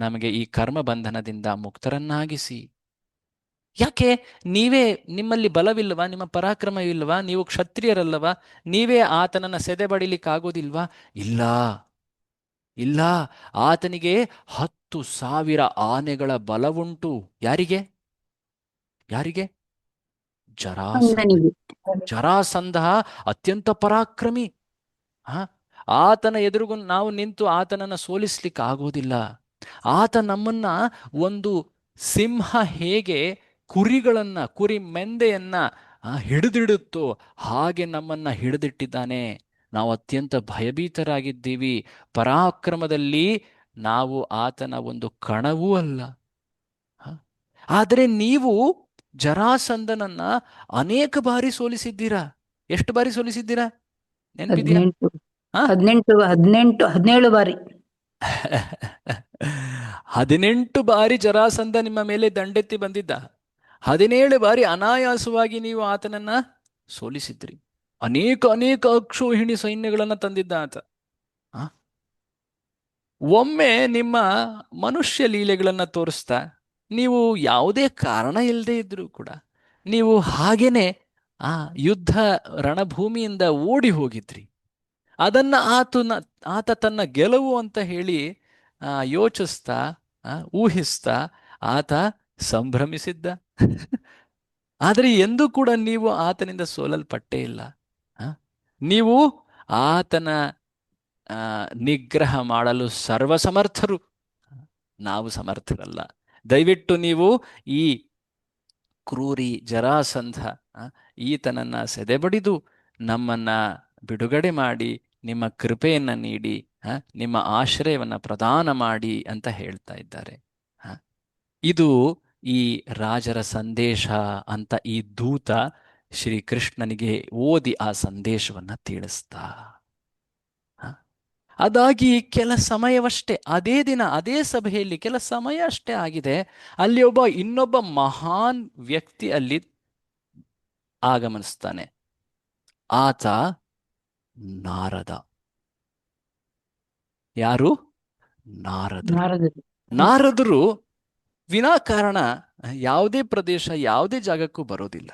ನಮಗೆ ಈ ಕರ್ಮ ಬಂಧನದಿಂದ ಮುಕ್ತರನ್ನಾಗಿಸಿ. ಯಾಕೆ? ನಿಮ್ಮಲ್ಲಿ ಬಲವಿಲ್ಲವಾ? ನಿಮ್ಮ ಪರಾಕ್ರಮವಿಲ್ಲವಾ? ನೀವು ಕ್ಷತ್ರಿಯರಲ್ಲವಾ? ನೀವೇ ಆತನನ್ನ ಸೆದೆಬಡಿಲಿಕ್ಕಾಗೋದಿಲ್ವಾ? ಇಲ್ಲ ಇಲ್ಲ, ಆತನಿಗೆ 10,000 ಆನೆಗಳ ಬಲವುಂಟು. ಯಾರಿಗೆ? ಜರಾಸಂಧ ಅತ್ಯಂತ ಪರಾಕ್ರಮಿ. ಆತನ ಎದುರುಗೂ ನಾವು ನಿಂತು ಆತನನ್ನ ಸೋಲಿಸ್ಲಿಕ್ಕೆ ಆಗೋದಿಲ್ಲ. ಆತ ನಮ್ಮನ್ನ ಒಂದು ಸಿಂಹ ಹೇಗೆ ಕುರಿ ಮೆಂದೆಯನ್ನ ಹಿಡಿದಿಡುತ್ತೋ ಹಾಗೆ ನಮ್ಮನ್ನ ಹಿಡಿದಿಟ್ಟಿದ್ದಾನೆ. ನಾವು ಅತ್ಯಂತ ಭಯಭೀತರಾಗಿದ್ದೀವಿ. ಪರಾಕ್ರಮದಲ್ಲಿ ನಾವು ಆತನ ಒಂದು ಕಣವೂ ಅಲ್ಲ. ಆದರೆ ನೀವು ಜರಾಸಂಧನನ್ನ ಅನೇಕ ಬಾರಿ ಸೋಲಿಸಿದ್ದೀರಾ. ಎಷ್ಟು ಬಾರಿ ಸೋಲಿಸಿದ್ದೀರಾ? ನೆನಪಿದೆಯಾ? 17 ಬಾರಿ. 18 ಬಾರಿ ಜರಾಸಂಧ ನಿಮ್ಮ ಮೇಲೆ ದಂಡೆತ್ತಿ ಬಂದಿದ್ದ. 17 ಬಾರಿ ಅನಾಯಾಸವಾಗಿ ನೀವು ಆತನನ್ನ ಸೋಲಿಸಿದ್ರಿ. ಅನೇಕ ಅಕ್ಷೋಹಿಣಿ ಸೈನ್ಯಗಳನ್ನ ತಂದಿದ್ದ ಆತ. ಒಮ್ಮೆ ನಿಮ್ಮ ಮನುಷ್ಯ ಲೀಲೆಗಳನ್ನ ತೋರಿಸ್ತಾ, ನೀವು ಯಾವುದೇ ಕಾರಣ ಇಲ್ಲದೆ ಇದ್ರು ಕೂಡ ನೀವು ಹಾಗೇನೆ ಯುದ್ಧ ರಣಭೂಮಿಯಿಂದ ಓಡಿ ಹೋಗಿದ್ರಿ. ಅದನ್ನ ಆತ ತನ್ನ ಗೆಲುವು ಅಂತ ಹೇಳಿ ಯೋಚಿಸ್ತಾ, ಊಹಿಸ್ತಾ ಆತ ಸಂಭ್ರಮಿಸಿದ್ದ. ಆದರೆ ಎಂದೂ ಕೂಡ ನೀವು ಆತನಿಂದ ಸೋಲಲ್ಪಟ್ಟೇ ಇಲ್ಲ. ನೀವು ಆತನ ನಿಗ್ರಹ ಮಾಡಲು ಸರ್ವಸಮರ್ಥರು. ನಾವು ಸಮರ್ಥರಲ್ಲ. ದಯವಿಟ್ಟು ನೀವು ಈ ಕ್ರೂರಿ ಜರಾಸಂಧ ಈತನನ್ನ ಸೆದೆಬಡಿದು ನಮ್ಮನ್ನ ಬಿಡುಗಡೆ ಮಾಡಿ, ನಿಮ್ಮ ಕೃಪೆಯನ್ನ ನೀಡಿ, ನಿಮ್ಮ ಆಶ್ರಯವನ್ನ ಪ್ರದಾನ ಮಾಡಿ ಅಂತ ಹೇಳ್ತಾ ಇದ್ದಾರೆ. ಇದು ಈ ರಾಜರ ಸಂದೇಶ ಅಂತ ಈ ದೂತ ಶ್ರೀಕೃಷ್ಣನಿಗೆ ಓದಿ ಆ ಸಂದೇಶವನ್ನ ತಿಳಿಸ್ತಾ, ಅದಾಗಿ ಕೆಲ ಸಮಯವಷ್ಟೇ, ಅದೇ ದಿನ ಅದೇ ಸಭೆಯಲ್ಲಿ ಕೆಲ ಸಮಯ ಅಷ್ಟೇ ಆಗಿದೆ, ಅಲ್ಲಿ ಇನ್ನೊಬ್ಬ ಮಹಾನ್ ವ್ಯಕ್ತಿ ಅಲ್ಲಿ ಆಗಮನಿಸ್ತಾನೆ. ಆತ ನಾರದ. ಯಾರು? ನಾರದರು ವಿನಾಕಾರಣ ಯಾವುದೇ ಪ್ರದೇಶ, ಯಾವುದೇ ಜಾಗಕ್ಕೂ ಬರೋದಿಲ್ಲ.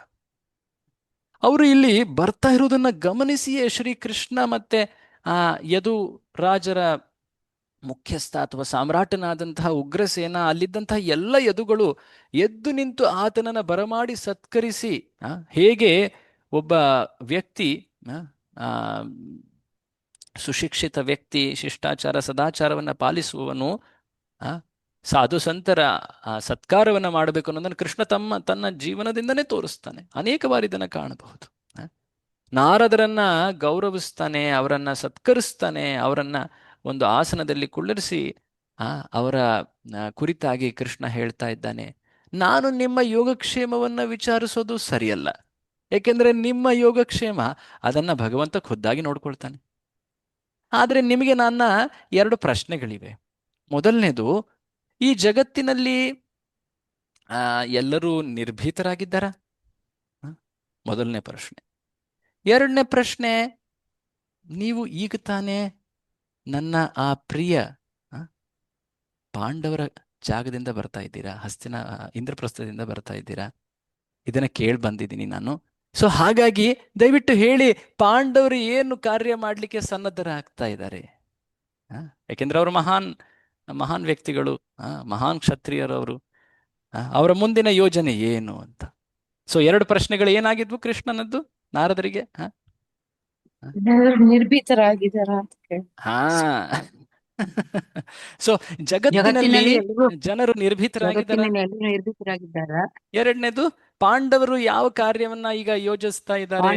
ಅವರು ಇಲ್ಲಿ ಬರ್ತಾ ಇರುವುದನ್ನ ಗಮನಿಸಿಯೇ ಶ್ರೀಕೃಷ್ಣ ಮತ್ತೆ ಯದು ರಾಜರ ಮುಖ್ಯಸ್ಥ ಅಥವಾ ಸಾಮ್ರಾಟನಾದಂತಹ ಉಗ್ರಸೇನ, ಅಲ್ಲಿದ್ದಂತಹ ಎಲ್ಲ ಯದುಗಳು ಎದ್ದು ನಿಂತು ಆತನನ್ನ ಬರಮಾಡಿ ಸತ್ಕರಿಸಿ, ಹೇಗೆ ಒಬ್ಬ ವ್ಯಕ್ತಿ, ಸುಶಿಕ್ಷಿತ ವ್ಯಕ್ತಿ, ಶಿಷ್ಟಾಚಾರ ಸದಾಚಾರವನ್ನ ಪಾಲಿಸುವವನು ಸಾಧು ಸಂತರ ಸತ್ಕಾರವನ್ನ ಮಾಡಬೇಕು ಅನ್ನೋದನ್ನು ಕೃಷ್ಣ ತನ್ನ ಜೀವನದಿಂದನೇ ತೋರಿಸ್ತಾನೆ. ಅನೇಕ ಬಾರಿ ಇದನ್ನು ಕಾಣಬಹುದು. ನಾರದರನ್ನ ಗೌರವಿಸ್ತಾನೆ, ಅವರನ್ನ ಸತ್ಕರಿಸ್ತಾನೆ, ಅವರನ್ನ ಒಂದು ಆಸನದಲ್ಲಿ ಕುಳ್ಳಿರಿಸಿ ಅವರ ಕುರಿತಾಗಿ ಕೃಷ್ಣ ಹೇಳ್ತಾ ಇದ್ದಾನೆ, ನಾನು ನಿಮ್ಮ ಯೋಗಕ್ಷೇಮವನ್ನ ವಿಚಾರಿಸೋದು ಸರಿಯಲ್ಲ. ಏಕೆಂದ್ರೆ ನಿಮ್ಮ ಯೋಗಕ್ಷೇಮ ಅದನ್ನ ಭಗವಂತ ಖುದ್ದಾಗಿ ನೋಡ್ಕೊಳ್ತಾನೆ. ಆದರೆ ನಿಮಗೆ ನನ್ನ ಎರಡು ಪ್ರಶ್ನೆಗಳಿವೆ. ಮೊದಲನೇದು, ಈ ಜಗತ್ತಿನಲ್ಲಿ ಎಲ್ಲರೂ ನಿರ್ಭೀತರಾಗಿದ್ದಾರಾ? ಮೊದಲನೇ ಪ್ರಶ್ನೆ. ಎರಡನೇ ಪ್ರಶ್ನೆ, ನೀವು ಈಗ ತಾನೇ ನನ್ನ ಆ ಪ್ರಿಯ ಪಾಂಡವರ ಜಾಗದಿಂದ ಬರ್ತಾ ಇದ್ದೀರಾ, ಇಂದ್ರಪ್ರಸ್ಥದಿಂದ ಬರ್ತಾ ಇದ್ದೀರಾ, ಇದನ್ನ ಕೇಳಿ ಬಂದಿದ್ದೀನಿ ನಾನು. ಸೊ ಹಾಗಾಗಿ ದಯವಿಟ್ಟು ಹೇಳಿ, ಪಾಂಡವರು ಏನು ಕಾರ್ಯ ಮಾಡಲಿಕ್ಕೆ ಸನ್ನದ್ಧರಾಗ್ತಾ ಇದ್ದಾರೆ? ಯಾಕೆಂದ್ರೆ ಅವರು ಮಹಾನ್ ವ್ಯಕ್ತಿಗಳು, ಮಹಾನ್ ಕ್ಷತ್ರಿಯರವರು. ಅವರ ಮುಂದಿನ ಯೋಜನೆ ಏನು ಅಂತ. ಸೊ ಎರಡು ಪ್ರಶ್ನೆಗಳು ಏನಾಗಿದ್ವು ಕೃಷ್ಣನದ್ದು ನಾರದರಿಗೆ? ನಿರ್ಭೀತರಾಗಿದ್ದಾರ ಅಂತ ಕೇಳಿ. ಹಾ ಸೊ ಜಗತ್ತಿನಲ್ಲಿ ಎಲ್ರೂ ಜನರು ನಿರ್ಭೀತರಾಗಿದ್ದಾರ. ನಿರ್ಭೀತರಾಗಿದ್ದಾರ. ಎರಡನೇದು, ಪಾಂಡವರು ಯಾವ ಕಾರ್ಯವನ್ನ ಈಗ ಯೋಜಿಸ್ತಾ ಇದ್ದಾರೆ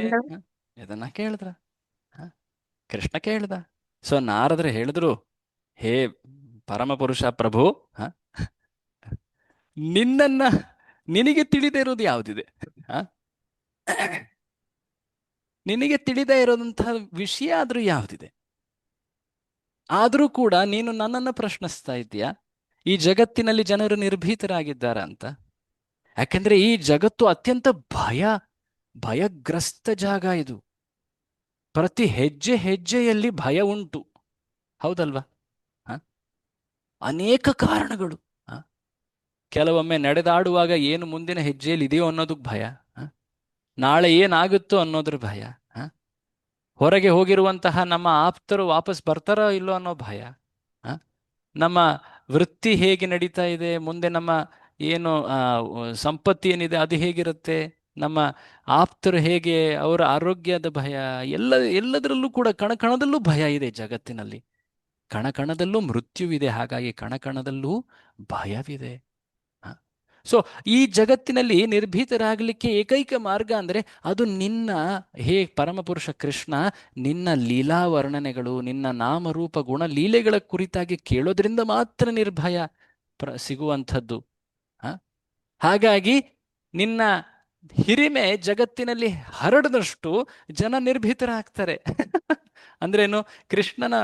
ಇದನ್ನ ಕೇಳಿದ್ರ? ಕೃಷ್ಣ ಕೇಳ್ದ. ಸೊ ನಾರದರು ಹೇಳಿದ್ರು, ಹೇ ಪರಮಪುರುಷ ಪ್ರಭು, ನಿನಗೆ ತಿಳಿದೇ ಇರೋದು ಯಾವುದಿದೆ? ನಿನಗೆ ತಿಳಿದೇ ಇರೋದಂತಹ ವಿಷಯ ಆದ್ರೂ ಯಾವುದಿದೆ? ಆದ್ರೂ ಕೂಡ ನೀನು ನನ್ನನ್ನು ಪ್ರಶ್ನಿಸ್ತಾ ಇದ್ದೀಯಾ ಈ ಜಗತ್ತಿನಲ್ಲಿ ಜನರು ನಿರ್ಭೀತರಾಗಿದ್ದಾರ ಅಂತ? ಯಾಕೆಂದ್ರೆ ಈ ಜಗತ್ತು ಅತ್ಯಂತ ಭಯಗ್ರಸ್ತ ಜಾಗ. ಇದು ಪ್ರತಿ ಹೆಜ್ಜೆಯಲ್ಲಿ ಭಯ ಉಂಟು, ಹೌದಲ್ವಾ? ಅನೇಕ ಕಾರಣಗಳು. ಕೆಲವೊಮ್ಮೆ ನಡೆದಾಡುವಾಗ ಏನು ಮುಂದಿನ ಹೆಜ್ಜೆಯಲ್ಲಿ ಇದೆಯೋ ಅನ್ನೋದಕ್ಕೆ ಭಯ, ನಾಳೆ ಏನಾಗುತ್ತೋ ಅನ್ನೋದ್ರ ಭಯ, ಹೊರಗೆ ಹೋಗಿರುವಂತಹ ನಮ್ಮ ಆಪ್ತರು ವಾಪಸ್ ಬರ್ತಾರೋ ಇಲ್ಲೋ ಅನ್ನೋ ಭಯ, ನಮ್ಮ ವೃತ್ತಿ ಹೇಗೆ ನಡೀತಾ ಇದೆ, ಮುಂದೆ ನಮ್ಮ ಏನು ಸಂಪತ್ತಿ ಏನಿದೆ ಅದು ಹೇಗಿರುತ್ತೆ, ನಮ್ಮ ಆಪ್ತರು ಹೇಗೆ, ಅವರ ಆರೋಗ್ಯದ ಭಯ, ಎಲ್ಲದರಲ್ಲೂ ಕೂಡ ಕಣಕಣದಲ್ಲೂ ಭಯ ಇದೆ ಜಗತ್ತಿನಲ್ಲಿ. ಕಣಕಣದಲ್ಲೂ ಮೃತ್ಯುವಿದೆ, ಹಾಗಾಗಿ ಕಣಕಣದಲ್ಲೂ ಭಯವಿದೆ. ಸೊ ಈ ಜಗತ್ತಿನಲ್ಲಿ ನಿರ್ಭೀತರಾಗಲಿಕ್ಕೆ ಏಕೈಕ ಮಾರ್ಗ ಅಂದ್ರೆ ಅದು ಹೇ ಪರಮಪುರುಷ ಕೃಷ್ಣ, ನಿನ್ನ ಲೀಲಾ ವರ್ಣನೆಗಳು, ನಿನ್ನ ನಾಮರೂಪ ಗುಣ ಲೀಲೆಗಳ ಕುರಿತಾಗಿ ಕೇಳೋದ್ರಿಂದ ಮಾತ್ರ ನಿರ್ಭಯ ಸಿಗುವಂಥದ್ದು. ಹಾಗಾಗಿ ನಿನ್ನ ಹಿರಿಮೆ ಜಗತ್ತಿನಲ್ಲಿ ಹರಡದಷ್ಟು ಜನ ನಿರ್ಭೀತರಾಗ್ತಾರೆ. ಅಂದ್ರೇನು? ಕೃಷ್ಣನ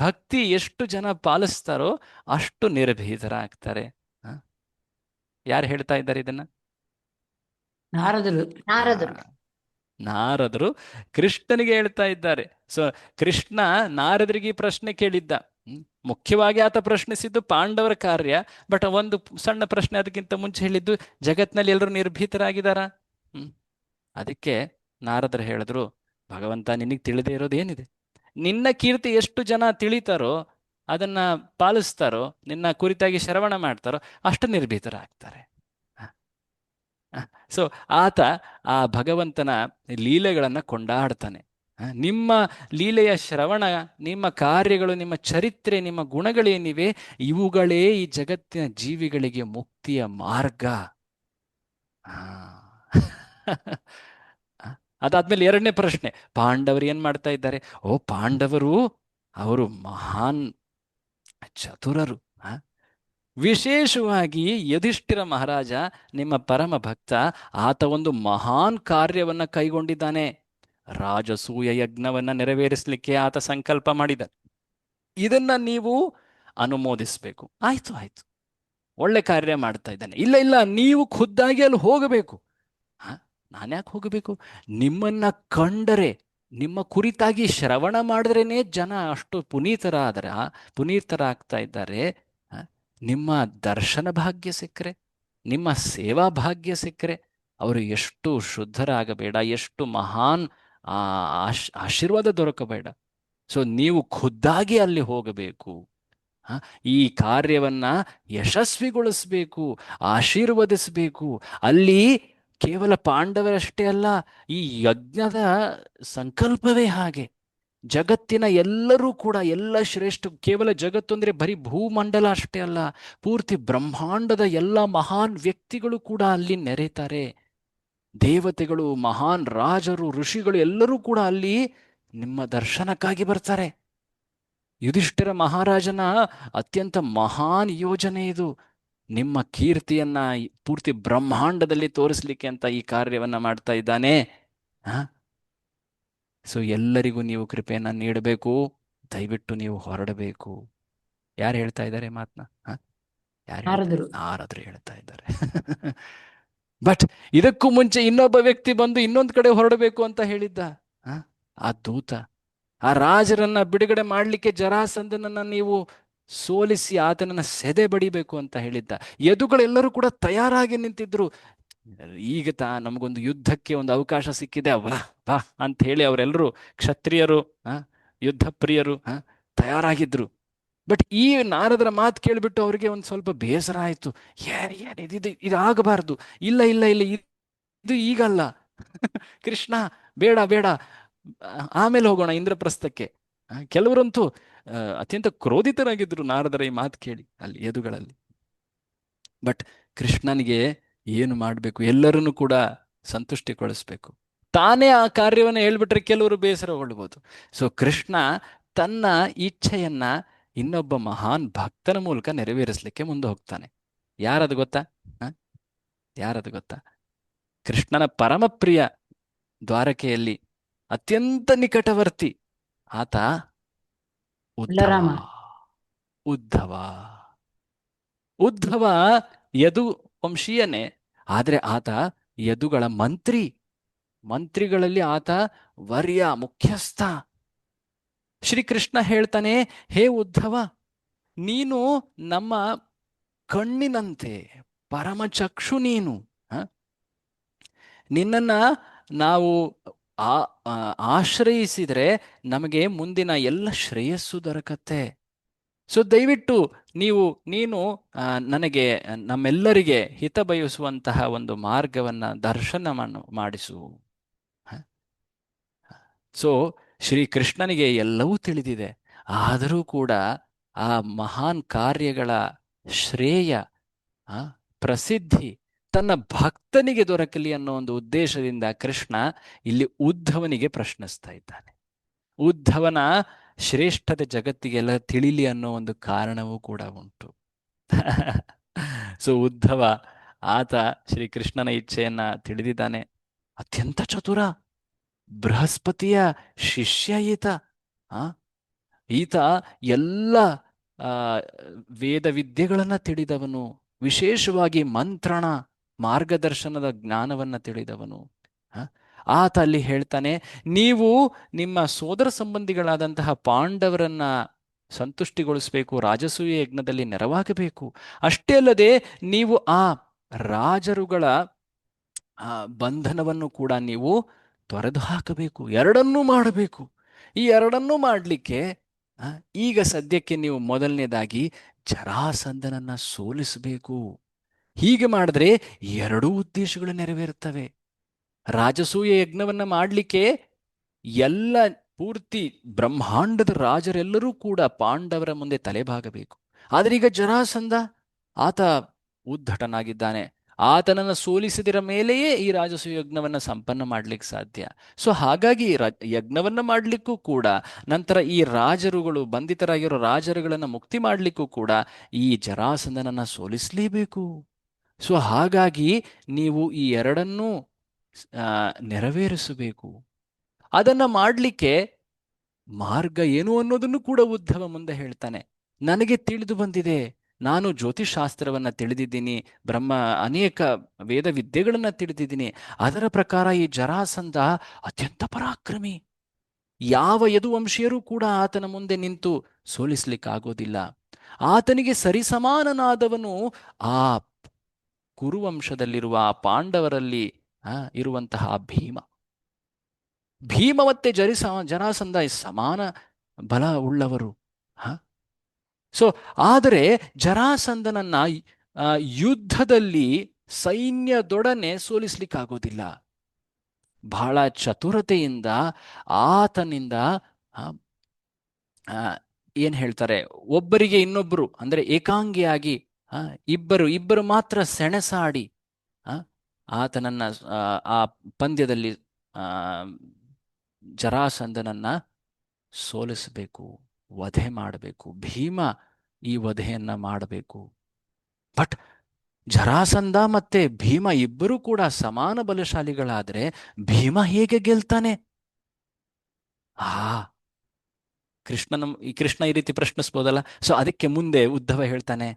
ಭಕ್ತಿ ಎಷ್ಟು ಜನ ಪಾಲಿಸ್ತಾರೋ ಅಷ್ಟು ನಿರ್ಭೀತರಾಗ್ತಾರೆ. ಯಾರು ಹೇಳ್ತಾ ಇದ್ದಾರೆ ಇದನ್ನ? ನಾರದರು ಕೃಷ್ಣನಿಗೆ ಹೇಳ್ತಾ ಇದ್ದಾರೆ. ಸೊ ಕೃಷ್ಣ ನಾರದರಿಗೆ ಈ ಪ್ರಶ್ನೆ ಕೇಳಿದ್ದ. ಮುಖ್ಯವಾಗಿ ಆತ ಪ್ರಶ್ನಿಸಿದ್ದು ಪಾಂಡವರ ಕಾರ್ಯ. ಬಟ್ ಒಂದು ಸಣ್ಣ ಪ್ರಶ್ನೆ ಅದಕ್ಕಿಂತ ಮುಂಚೆ ಹೇಳಿದ್ದು, ಜಗತ್ನಲ್ಲಿ ಎಲ್ಲರೂ ನಿರ್ಭೀತರಾಗಿದ್ದಾರ? ಅದಕ್ಕೆ ನಾರದರು ಹೇಳಿದ್ರು, ಭಗವಂತ ನಿನಗೆ ತಿಳಿದೇ ಇರೋದೇನಿದೆ? ನಿನ್ನ ಕೀರ್ತಿ ಎಷ್ಟು ಜನ ತಿಳಿತಾರೋ, ಅದನ್ನ ಪಾಲಿಸ್ತಾರೋ, ನಿನ್ನ ಕುರಿತಾಗಿ ಶ್ರವಣ ಮಾಡ್ತಾರೋ ಅಷ್ಟು ನಿರ್ಭೀತರಾಗ್ತಾರೆ. ಸೊ ಆತ ಆ ಭಗವಂತನ ಲೀಲೆಗಳನ್ನ ಕೊಂಡಾಡ್ತಾನೆ. ನಿಮ್ಮ ಲೀಲೆಯ ಶ್ರವಣ, ನಿಮ್ಮ ಕಾರ್ಯಗಳು, ನಿಮ್ಮ ಚರಿತ್ರೆ, ನಿಮ್ಮ ಗುಣಗಳೇನಿವೆ, ಇವುಗಳೇ ಈ ಜಗತ್ತಿನ ಜೀವಿಗಳಿಗೆ ಮುಕ್ತಿಯ ಮಾರ್ಗ. ಅದಾದ್ಮೇಲೆ ಎರಡನೇ ಪ್ರಶ್ನೆ, ಪಾಂಡವರು ಏನ್ ಮಾಡ್ತಾ ಇದ್ದಾರೆ? ಪಾಂಡವರು ಅವರು ಮಹಾನ್ ಚತುರರು. ವಿಶೇಷವಾಗಿ ಯುಧಿಷ್ಠಿರ ಮಹಾರಾಜ, ನಿಮ್ಮ ಪರಮ ಭಕ್ತ, ಆತ ಒಂದು ಮಹಾನ್ ಕಾರ್ಯವನ್ನ ಕೈಗೊಂಡಿದ್ದಾನೆ. ರಾಜಸೂಯ ಯಜ್ಞವನ್ನ ನೆರವೇರಿಸಲಿಕ್ಕೆ ಆತ ಸಂಕಲ್ಪ ಮಾಡಿದ. ಇದನ್ನ ನೀವು ಅನುಮೋದಿಸ್ಬೇಕು. ಆಯ್ತು, ಒಳ್ಳೆ ಕಾರ್ಯ ಮಾಡ್ತಾ ಇದ್ದಾನೆ. ಇಲ್ಲ, ನೀವು ಖುದ್ದಾಗಿ ಅಲ್ಲಿ ಹೋಗಬೇಕು. ನಾನ್ಯಾಕೆ ಹೋಗಬೇಕು? ನಿಮ್ಮನ್ನ ಕಂಡರೆ, ನಿಮ್ಮ ಕುರಿತಾಗಿ ಶ್ರವಣ ಮಾಡಿದ್ರೇನೆ ಜನ ಅಷ್ಟು ಪುನೀತರಾಗ್ತಾ ಇದ್ದಾರೆ. ನಿಮ್ಮ ದರ್ಶನ ಭಾಗ್ಯ ಸಿಕ್ಕರೆ, ನಿಮ್ಮ ಸೇವಾ ಭಾಗ್ಯ ಸಿಕ್ಕರೆ ಅವರು ಎಷ್ಟು ಶುದ್ಧರಾಗಬೇಡ, ಎಷ್ಟು ಮಹಾನ್ ಆಶೀರ್ವಾದ ದೊರಕಬೇಡ. ಸೊ ನೀವು ಖುದ್ದಾಗಿ ಅಲ್ಲಿ ಹೋಗಬೇಕು, ಈ ಕಾರ್ಯವನ್ನ ಯಶಸ್ವಿಗೊಳಿಸ್ಬೇಕು, ಆಶೀರ್ವದಿಸಬೇಕು. ಅಲ್ಲಿ ಕೇವಲ ಪಾಂಡವರಷ್ಟೇ ಅಲ್ಲ, ಈ ಯಜ್ಞದ ಸಂಕಲ್ಪವೇ ಹಾಗೆ. ಜಗತ್ತಿನ ಎಲ್ಲರೂ ಕೂಡ, ಎಲ್ಲ ಶ್ರೇಷ್ಠ, ಕೇವಲ ಜಗತ್ತು ಅಂದರೆ ಬರೀ ಭೂಮಂಡಲ ಅಷ್ಟೇ ಅಲ್ಲ, ಪೂರ್ತಿ ಬ್ರಹ್ಮಾಂಡದ ಎಲ್ಲ ಮಹಾನ್ ವ್ಯಕ್ತಿಗಳು ಕೂಡ ಅಲ್ಲಿ ನೆರೆತಾರೆ. ದೇವತೆಗಳು, ಮಹಾನ್ ರಾಜರು, ಋಷಿಗಳು ಎಲ್ಲರೂ ಕೂಡ ಅಲ್ಲಿ ನಿಮ್ಮ ದರ್ಶನಕ್ಕಾಗಿ ಬರ್ತಾರೆ. ಯುಧಿಷ್ಠಿರ ಮಹಾರಾಜನ ಅತ್ಯಂತ ಮಹಾನ್ ಯೋಜನೆ ಇದು. ನಿಮ್ಮ ಕೀರ್ತಿಯನ್ನ ಪೂರ್ತಿ ಬ್ರಹ್ಮಾಂಡದಲ್ಲಿ ತೋರಿಸ್ಲಿಕ್ಕೆ ಅಂತ ಈ ಕಾರ್ಯವನ್ನ ಮಾಡ್ತಾ ಇದ್ದಾನೆ. ಸೊ ಎಲ್ಲರಿಗೂ ನೀವು ಕೃಪೆಯನ್ನ ನೀಡಬೇಕು, ದಯವಿಟ್ಟು ನೀವು ಹೊರಡಬೇಕು. ಯಾರು ಹೇಳ್ತಾ ಇದ್ದಾರೆ ಮಾತನ್ನ? ಯಾರು ನಾರದರು. ನಾರದ್ರು ಹೇಳ್ತಾ ಇದ್ದಾರೆ. ಬಟ್ ಇದಕ್ಕೂ ಮುಂಚೆ ಇನ್ನೊಬ್ಬ ವ್ಯಕ್ತಿ ಬಂದು ಇನ್ನೊಂದು ಕಡೆ ಹೊರಡಬೇಕು ಅಂತ ಹೇಳಿದ್ದ. ಆ ದೂತ ಆ ರಾಜರನ್ನ ಬಿಡುಗಡೆ ಮಾಡ್ಲಿಕ್ಕೆ ಜರಾಸಂಧನನ್ನ ನೀವು ಸೋಲಿಸಿ ಆತನನ್ನ ಸೆದೆ ಬಡಿಬೇಕು ಅಂತ ಹೇಳಿದ್ದ. ಯದುಗಳೆಲ್ಲರೂ ಕೂಡ ತಯಾರಾಗಿ ನಿಂತಿದ್ರು. ಈಗ ನಮಗೊಂದು ಯುದ್ಧಕ್ಕೆ ಒಂದು ಅವಕಾಶ ಸಿಕ್ಕಿದೆ, ವಾ ವಾ ಅಂತ ಹೇಳಿ ಅವರೆಲ್ಲರೂ ಕ್ಷತ್ರಿಯರು, ಯುದ್ಧ ಪ್ರಿಯರು ತಯಾರಾಗಿದ್ರು. ಬಟ್ ಈ ನಾರದರ ಮಾತು ಕೇಳಿಬಿಟ್ಟು ಅವರಿಗೆ ಒಂದು ಸ್ವಲ್ಪ ಬೇಸರ ಆಯ್ತು. ಇದಾಗಬಾರ್ದು, ಇಲ್ಲ ಇಲ್ಲ ಇಲ್ಲ, ಇದು ಈಗಲ್ಲ. ಕೃಷ್ಣ ಬೇಡ ಬೇಡ, ಆಮೇಲೆ ಹೋಗೋಣ ಇಂದ್ರಪ್ರಸ್ಥಕ್ಕೆ. ಕೆಲವರಂತೂ ಅತ್ಯಂತ ಕ್ರೋಧಿತರಾಗಿದ್ರು ನಾರದರ ಈ ಮಾತು ಕೇಳಿ ಅಲ್ಲಿ ಯದುಗಳಲ್ಲಿ. ಬಟ್ ಕೃಷ್ಣನಿಗೆ ಏನು ಮಾಡಬೇಕು, ಎಲ್ಲರನ್ನು ಕೂಡ ಸಂತುಷ್ಟಿಗೊಳಿಸ್ಬೇಕು. ತಾನೇ ಆ ಕಾರ್ಯವನ್ನು ಹೇಳ್ಬಿಟ್ರೆ ಕೆಲವರು ಬೇಸರಗೊಳ್ಬೋದು. ಸೊ ಕೃಷ್ಣ ತನ್ನ ಇಚ್ಛೆಯನ್ನ ಇನ್ನೊಬ್ಬ ಮಹಾನ್ ಭಕ್ತನ ಮೂಲಕ ನೆರವೇರಿಸಲಿಕ್ಕೆ ಮುಂದೆ ಹೋಗ್ತಾನೆ. ಯಾರದು ಗೊತ್ತಾ? ಯಾರದು ಗೊತ್ತಾ? ಕೃಷ್ಣನ ಪರಮಪ್ರಿಯ, ದ್ವಾರಕೆಯಲ್ಲಿ ಅತ್ಯಂತ ನಿಕಟವರ್ತಿ ಆತ ಬಲರಾಮ. ಉದ್ಧವ. ಉದ್ಧವ ಯದು ವಂಶೀಯನೇ, ಆದ್ರೆ ಆತ ಯದುಗಳ ಮಂತ್ರಿಗಳಲ್ಲಿ ಆತ ವರ್ಯ, ಮುಖ್ಯಸ್ಥ. ಶ್ರೀಕೃಷ್ಣ ಹೇಳ್ತಾನೆ, ಹೇ ಉದ್ಧವ, ನೀನು ನಮ್ಮ ಕಣ್ಣಿನಂತೆ ಪರಮಚಕ್ಷು ನೀನು. ನಿನ್ನನ್ನ ನಾವು ಆಶ್ರಯಿಸಿದ್ರೆ ನಮಗೆ ಮುಂದಿನ ಎಲ್ಲ ಶ್ರೇಯಸ್ಸು ದೊರಕತ್ತೆ. ಸೊ ದಯವಿಟ್ಟು ನೀನು ನನಗೆ, ನಮ್ಮೆಲ್ಲರಿಗೆ ಹಿತ ಬಯಸುವಂತಹ ಒಂದು ಮಾರ್ಗವನ್ನ ದರ್ಶನ ಮಾಡಿಸು. ಸೊ ಶ್ರೀಕೃಷ್ಣನಿಗೆ ಎಲ್ಲವೂ ತಿಳಿದಿದೆ. ಆದರೂ ಕೂಡ ಆ ಮಹಾನ್ ಕಾರ್ಯಗಳ ಶ್ರೇಯ, ಪ್ರಸಿದ್ಧಿ ತನ್ನ ಭಕ್ತನಿಗೆ ದೊರಕಲಿ ಅನ್ನೋ ಒಂದು ಉದ್ದೇಶದಿಂದ ಕೃಷ್ಣ ಇಲ್ಲಿ ಉದ್ಧವನಿಗೆ ಪ್ರಶ್ನಿಸ್ತಾ ಇದ್ದಾನೆ. ಉದ್ಧವನ ಶ್ರೇಷ್ಠತೆ ಜಗತ್ತಿಗೆಲ್ಲ ತಿಳಿಲಿ ಅನ್ನೋ ಒಂದು ಕಾರಣವೂ ಕೂಡ ಉಂಟು. ಸೊ ಉದ್ಧವ ಆತ ಶ್ರೀಕೃಷ್ಣನ ಇಚ್ಛೆಯನ್ನ ತಿಳಿದಿದ್ದಾನೆ. ಅತ್ಯಂತ ಚತುರ, ಬೃಹಸ್ಪತಿಯ ಶಿಷ್ಯ ಈತ ಎಲ್ಲ ವೇದ ವಿದ್ಯೆಗಳನ್ನ ತಿಳಿದವನು, ವಿಶೇಷವಾಗಿ ಮಂತ್ರಣ ಮಾರ್ಗದರ್ಶನದ ಜ್ಞಾನವನ್ನ ತಿಳಿದವನು. ಆತ ಅಲ್ಲಿ ಹೇಳ್ತಾನೆ, ನೀವು ನಿಮ್ಮ ಸೋದರ ಸಂಬಂಧಿಗಳಾದಂತಹ ಪಾಂಡವರನ್ನ ಸಂತುಷ್ಟಿಗೊಳಿಸಬೇಕು, ರಾಜಸೂಯ ಯಜ್ಞದಲ್ಲಿ ನೆರವಾಗಬೇಕು. ಅಷ್ಟೇ ಅಲ್ಲದೆ ನೀವು ಆ ರಾಜರುಗಳ ಬಂಧನವನ್ನು ಕೂಡ ನೀವು ತೊರೆದು ಹಾಕಬೇಕು. ಎರಡನ್ನೂ ಮಾಡಬೇಕು. ಈ ಎರಡನ್ನೂ ಮಾಡಲಿಕ್ಕೆ ಈಗ ಸದ್ಯಕ್ಕೆ ನೀವು ಮೊದಲನೇದಾಗಿ ಜರಾಸಂಧನನ್ನ ಸೋಲಿಸಬೇಕು. ಹೀಗೆ ಮಾಡಿದ್ರೆ ಎರಡೂ ಉದ್ದೇಶಗಳು ನೆರವೇರುತ್ತವೆ. ರಾಜಸೂಯ ಯಜ್ಞವನ್ನ ಮಾಡಲಿಕ್ಕೆ ಎಲ್ಲ ಪೂರ್ತಿ ಬ್ರಹ್ಮಾಂಡದ ರಾಜರೆಲ್ಲರೂ ಕೂಡ ಪಾಂಡವರ ಮುಂದೆ ತಲೆಬಾಗಬೇಕು. ಆದ್ರೆ ಈಗ ಜರಾಸಂಧ ಆತ ಉದ್ಧಟನಾಗಿದ್ದಾನೆ. ಆತನನ್ನು ಸೋಲಿಸಿದರ ಮೇಲೆಯೇ ಈ ರಾಜಸೂಯ ಯಜ್ಞವನ್ನ ಸಂಪನ್ನ ಮಾಡ್ಲಿಕ್ಕೆ ಸಾಧ್ಯ. ಸೊ ಹಾಗಾಗಿ ಯಜ್ಞವನ್ನ ಮಾಡ್ಲಿಕ್ಕೂ ಕೂಡ, ನಂತರ ಈ ರಾಜರುಗಳು ಬಂಧಿತರಾಗಿರೋ ರಾಜರುಗಳನ್ನ ಮುಕ್ತಿ ಮಾಡ್ಲಿಕ್ಕೂ ಕೂಡ ಈ ಜರಾಸಂಧನನ್ನ ಸೋಲಿಸಲೇಬೇಕು. ಸೊ ಹಾಗಾಗಿ ನೀವು ಈ ಎರಡನ್ನೂ ನೆರವೇರಿಸಬೇಕು. ಅದನ್ನ ಮಾಡಲಿಕ್ಕೆ ಮಾರ್ಗ ಏನು ಅನ್ನೋದನ್ನು ಕೂಡ ಉದ್ಧವ ಮುಂದೆ ಹೇಳ್ತಾನೆ. ನನಗೆ ತಿಳಿದು ಬಂದಿದೆ, ನಾನು ಜ್ಯೋತಿಷಾಸ್ತ್ರವನ್ನ ತಿಳಿದಿದ್ದೀನಿ, ಅನೇಕ ವೇದ ವಿದ್ಯೆಗಳನ್ನ ತಿಳಿದಿದ್ದೀನಿ. ಅದರ ಪ್ರಕಾರ ಈ ಜರಾಸಂಧ ಅತ್ಯಂತ ಪರಾಕ್ರಮಿ. ಯಾವ ಯದುವಂಶೀಯರೂ ಕೂಡ ಆತನ ಮುಂದೆ ನಿಂತು ಸೋಲಿಸ್ಲಿಕ್ಕಾಗೋದಿಲ್ಲ. ಆತನಿಗೆ ಸರಿಸಮಾನನಾದವನು ಆ ಕುರುವಂಶದಲ್ಲಿರುವ ಪಾಂಡವರಲ್ಲಿ ಇರುವಂತಹ ಭೀಮ ಮತ್ತೆ ಜರಾಸಂಧ ಸಮಾನ ಬಲ ಉಳ್ಳವರು. ಸೊ ಆದರೆ ಜರಾಸಂಧನನ್ನ ಯುದ್ಧದಲ್ಲಿ ಸೈನ್ಯದೊಡನೆ ಸೋಲಿಸ್ಲಿಕ್ಕಾಗೋದಿಲ್ಲ. ಬಹಳ ಚತುರತೆಯಿಂದ ಆತನಿಂದ ಏನ್ ಹೇಳ್ತಾರೆ, ಒಬ್ಬರಿಗೆ ಇನ್ನೊಬ್ಬರು ಅಂದ್ರೆ ಏಕಾಂಗಿಯಾಗಿ ಇಬ್ಬರು ಮಾತ್ರ ಸೆಣಸಾಡಿ ಆತನನ್ನ ಆ ಪಂದ್ಯದಲ್ಲಿ ಜರಾಸಂಧನನ್ನ ಸೋಲಿಸಬೇಕು, ವಧೆ ಮಾಡಬೇಕು. ಭೀಮ ಈ ವಧೆಯನ್ನ ಮಾಡಬೇಕು. ಬಟ್ ಜರಾಸಂಧ ಮತ್ತೆ ಭೀಮ ಇಬ್ಬರೂ ಕೂಡ ಸಮಾನ ಬಲಶಾಲಿಗಳಾದ್ರೆ ಭೀಮ ಹೇಗೆ ಗೆಲ್ತಾನೆ? ಆ ಕೃಷ್ಣ ಈ ರೀತಿ ಪ್ರಶ್ನಿಸ್ಬೋದಲ್ಲ. ಸೊ ಅದಕ್ಕೆ ಮುಂದೆ ಉದ್ಧವ ಹೇಳ್ತಾನೆ,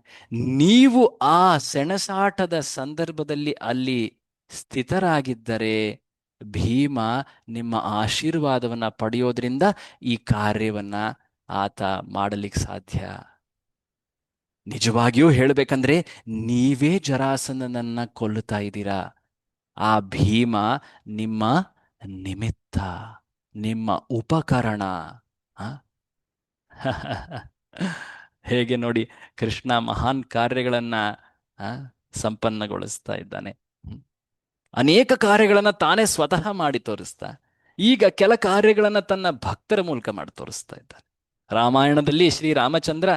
ನೀವು ಆ ಸೆಣಸಾಟದ ಸಂದರ್ಭದಲ್ಲಿ ಅಲ್ಲಿ ಸ್ಥಿತರಾಗಿದ್ದರೆ ಭೀಮ ನಿಮ್ಮ ಆಶೀರ್ವಾದವನ್ನ ಪಡೆಯೋದ್ರಿಂದ ಈ ಕಾರ್ಯವನ್ನ ಆತ ಮಾಡಲಿಕ್ಕೆ ಸಾಧ್ಯ. ನಿಜವಾಗಿಯೂ ಹೇಳಬೇಕಂದ್ರೆ ನೀವೇ ಜರಾಸಂಧನನ್ನ ಕೊಲ್ಲುತ್ತಾ ಇದ್ದೀರಾ. ಆ ಭೀಮ ನಿಮ್ಮ ನಿಮಿತ್ತ, ನಿಮ್ಮ ಉಪಕರಣ. ಆ? ಹೇಗೆ ನೋಡಿ, ಕೃಷ್ಣ ಮಹಾನ್ ಕಾರ್ಯಗಳನ್ನ ಸಂಪನ್ನಗೊಳಿಸ್ತಾ ಇದ್ದಾನೆ. ಅನೇಕ ಕಾರ್ಯಗಳನ್ನ ತಾನೇ ಸ್ವತಃ ಮಾಡಿ ತೋರಿಸ್ತಾ, ಈಗ ಕೆಲ ಕಾರ್ಯಗಳನ್ನ ತನ್ನ ಭಕ್ತರ ಮೂಲಕ ಮಾಡಿ ತೋರಿಸ್ತಾ ಇದ್ದಾನೆ. ರಾಮಾಯಣದಲ್ಲಿ ಶ್ರೀರಾಮಚಂದ್ರ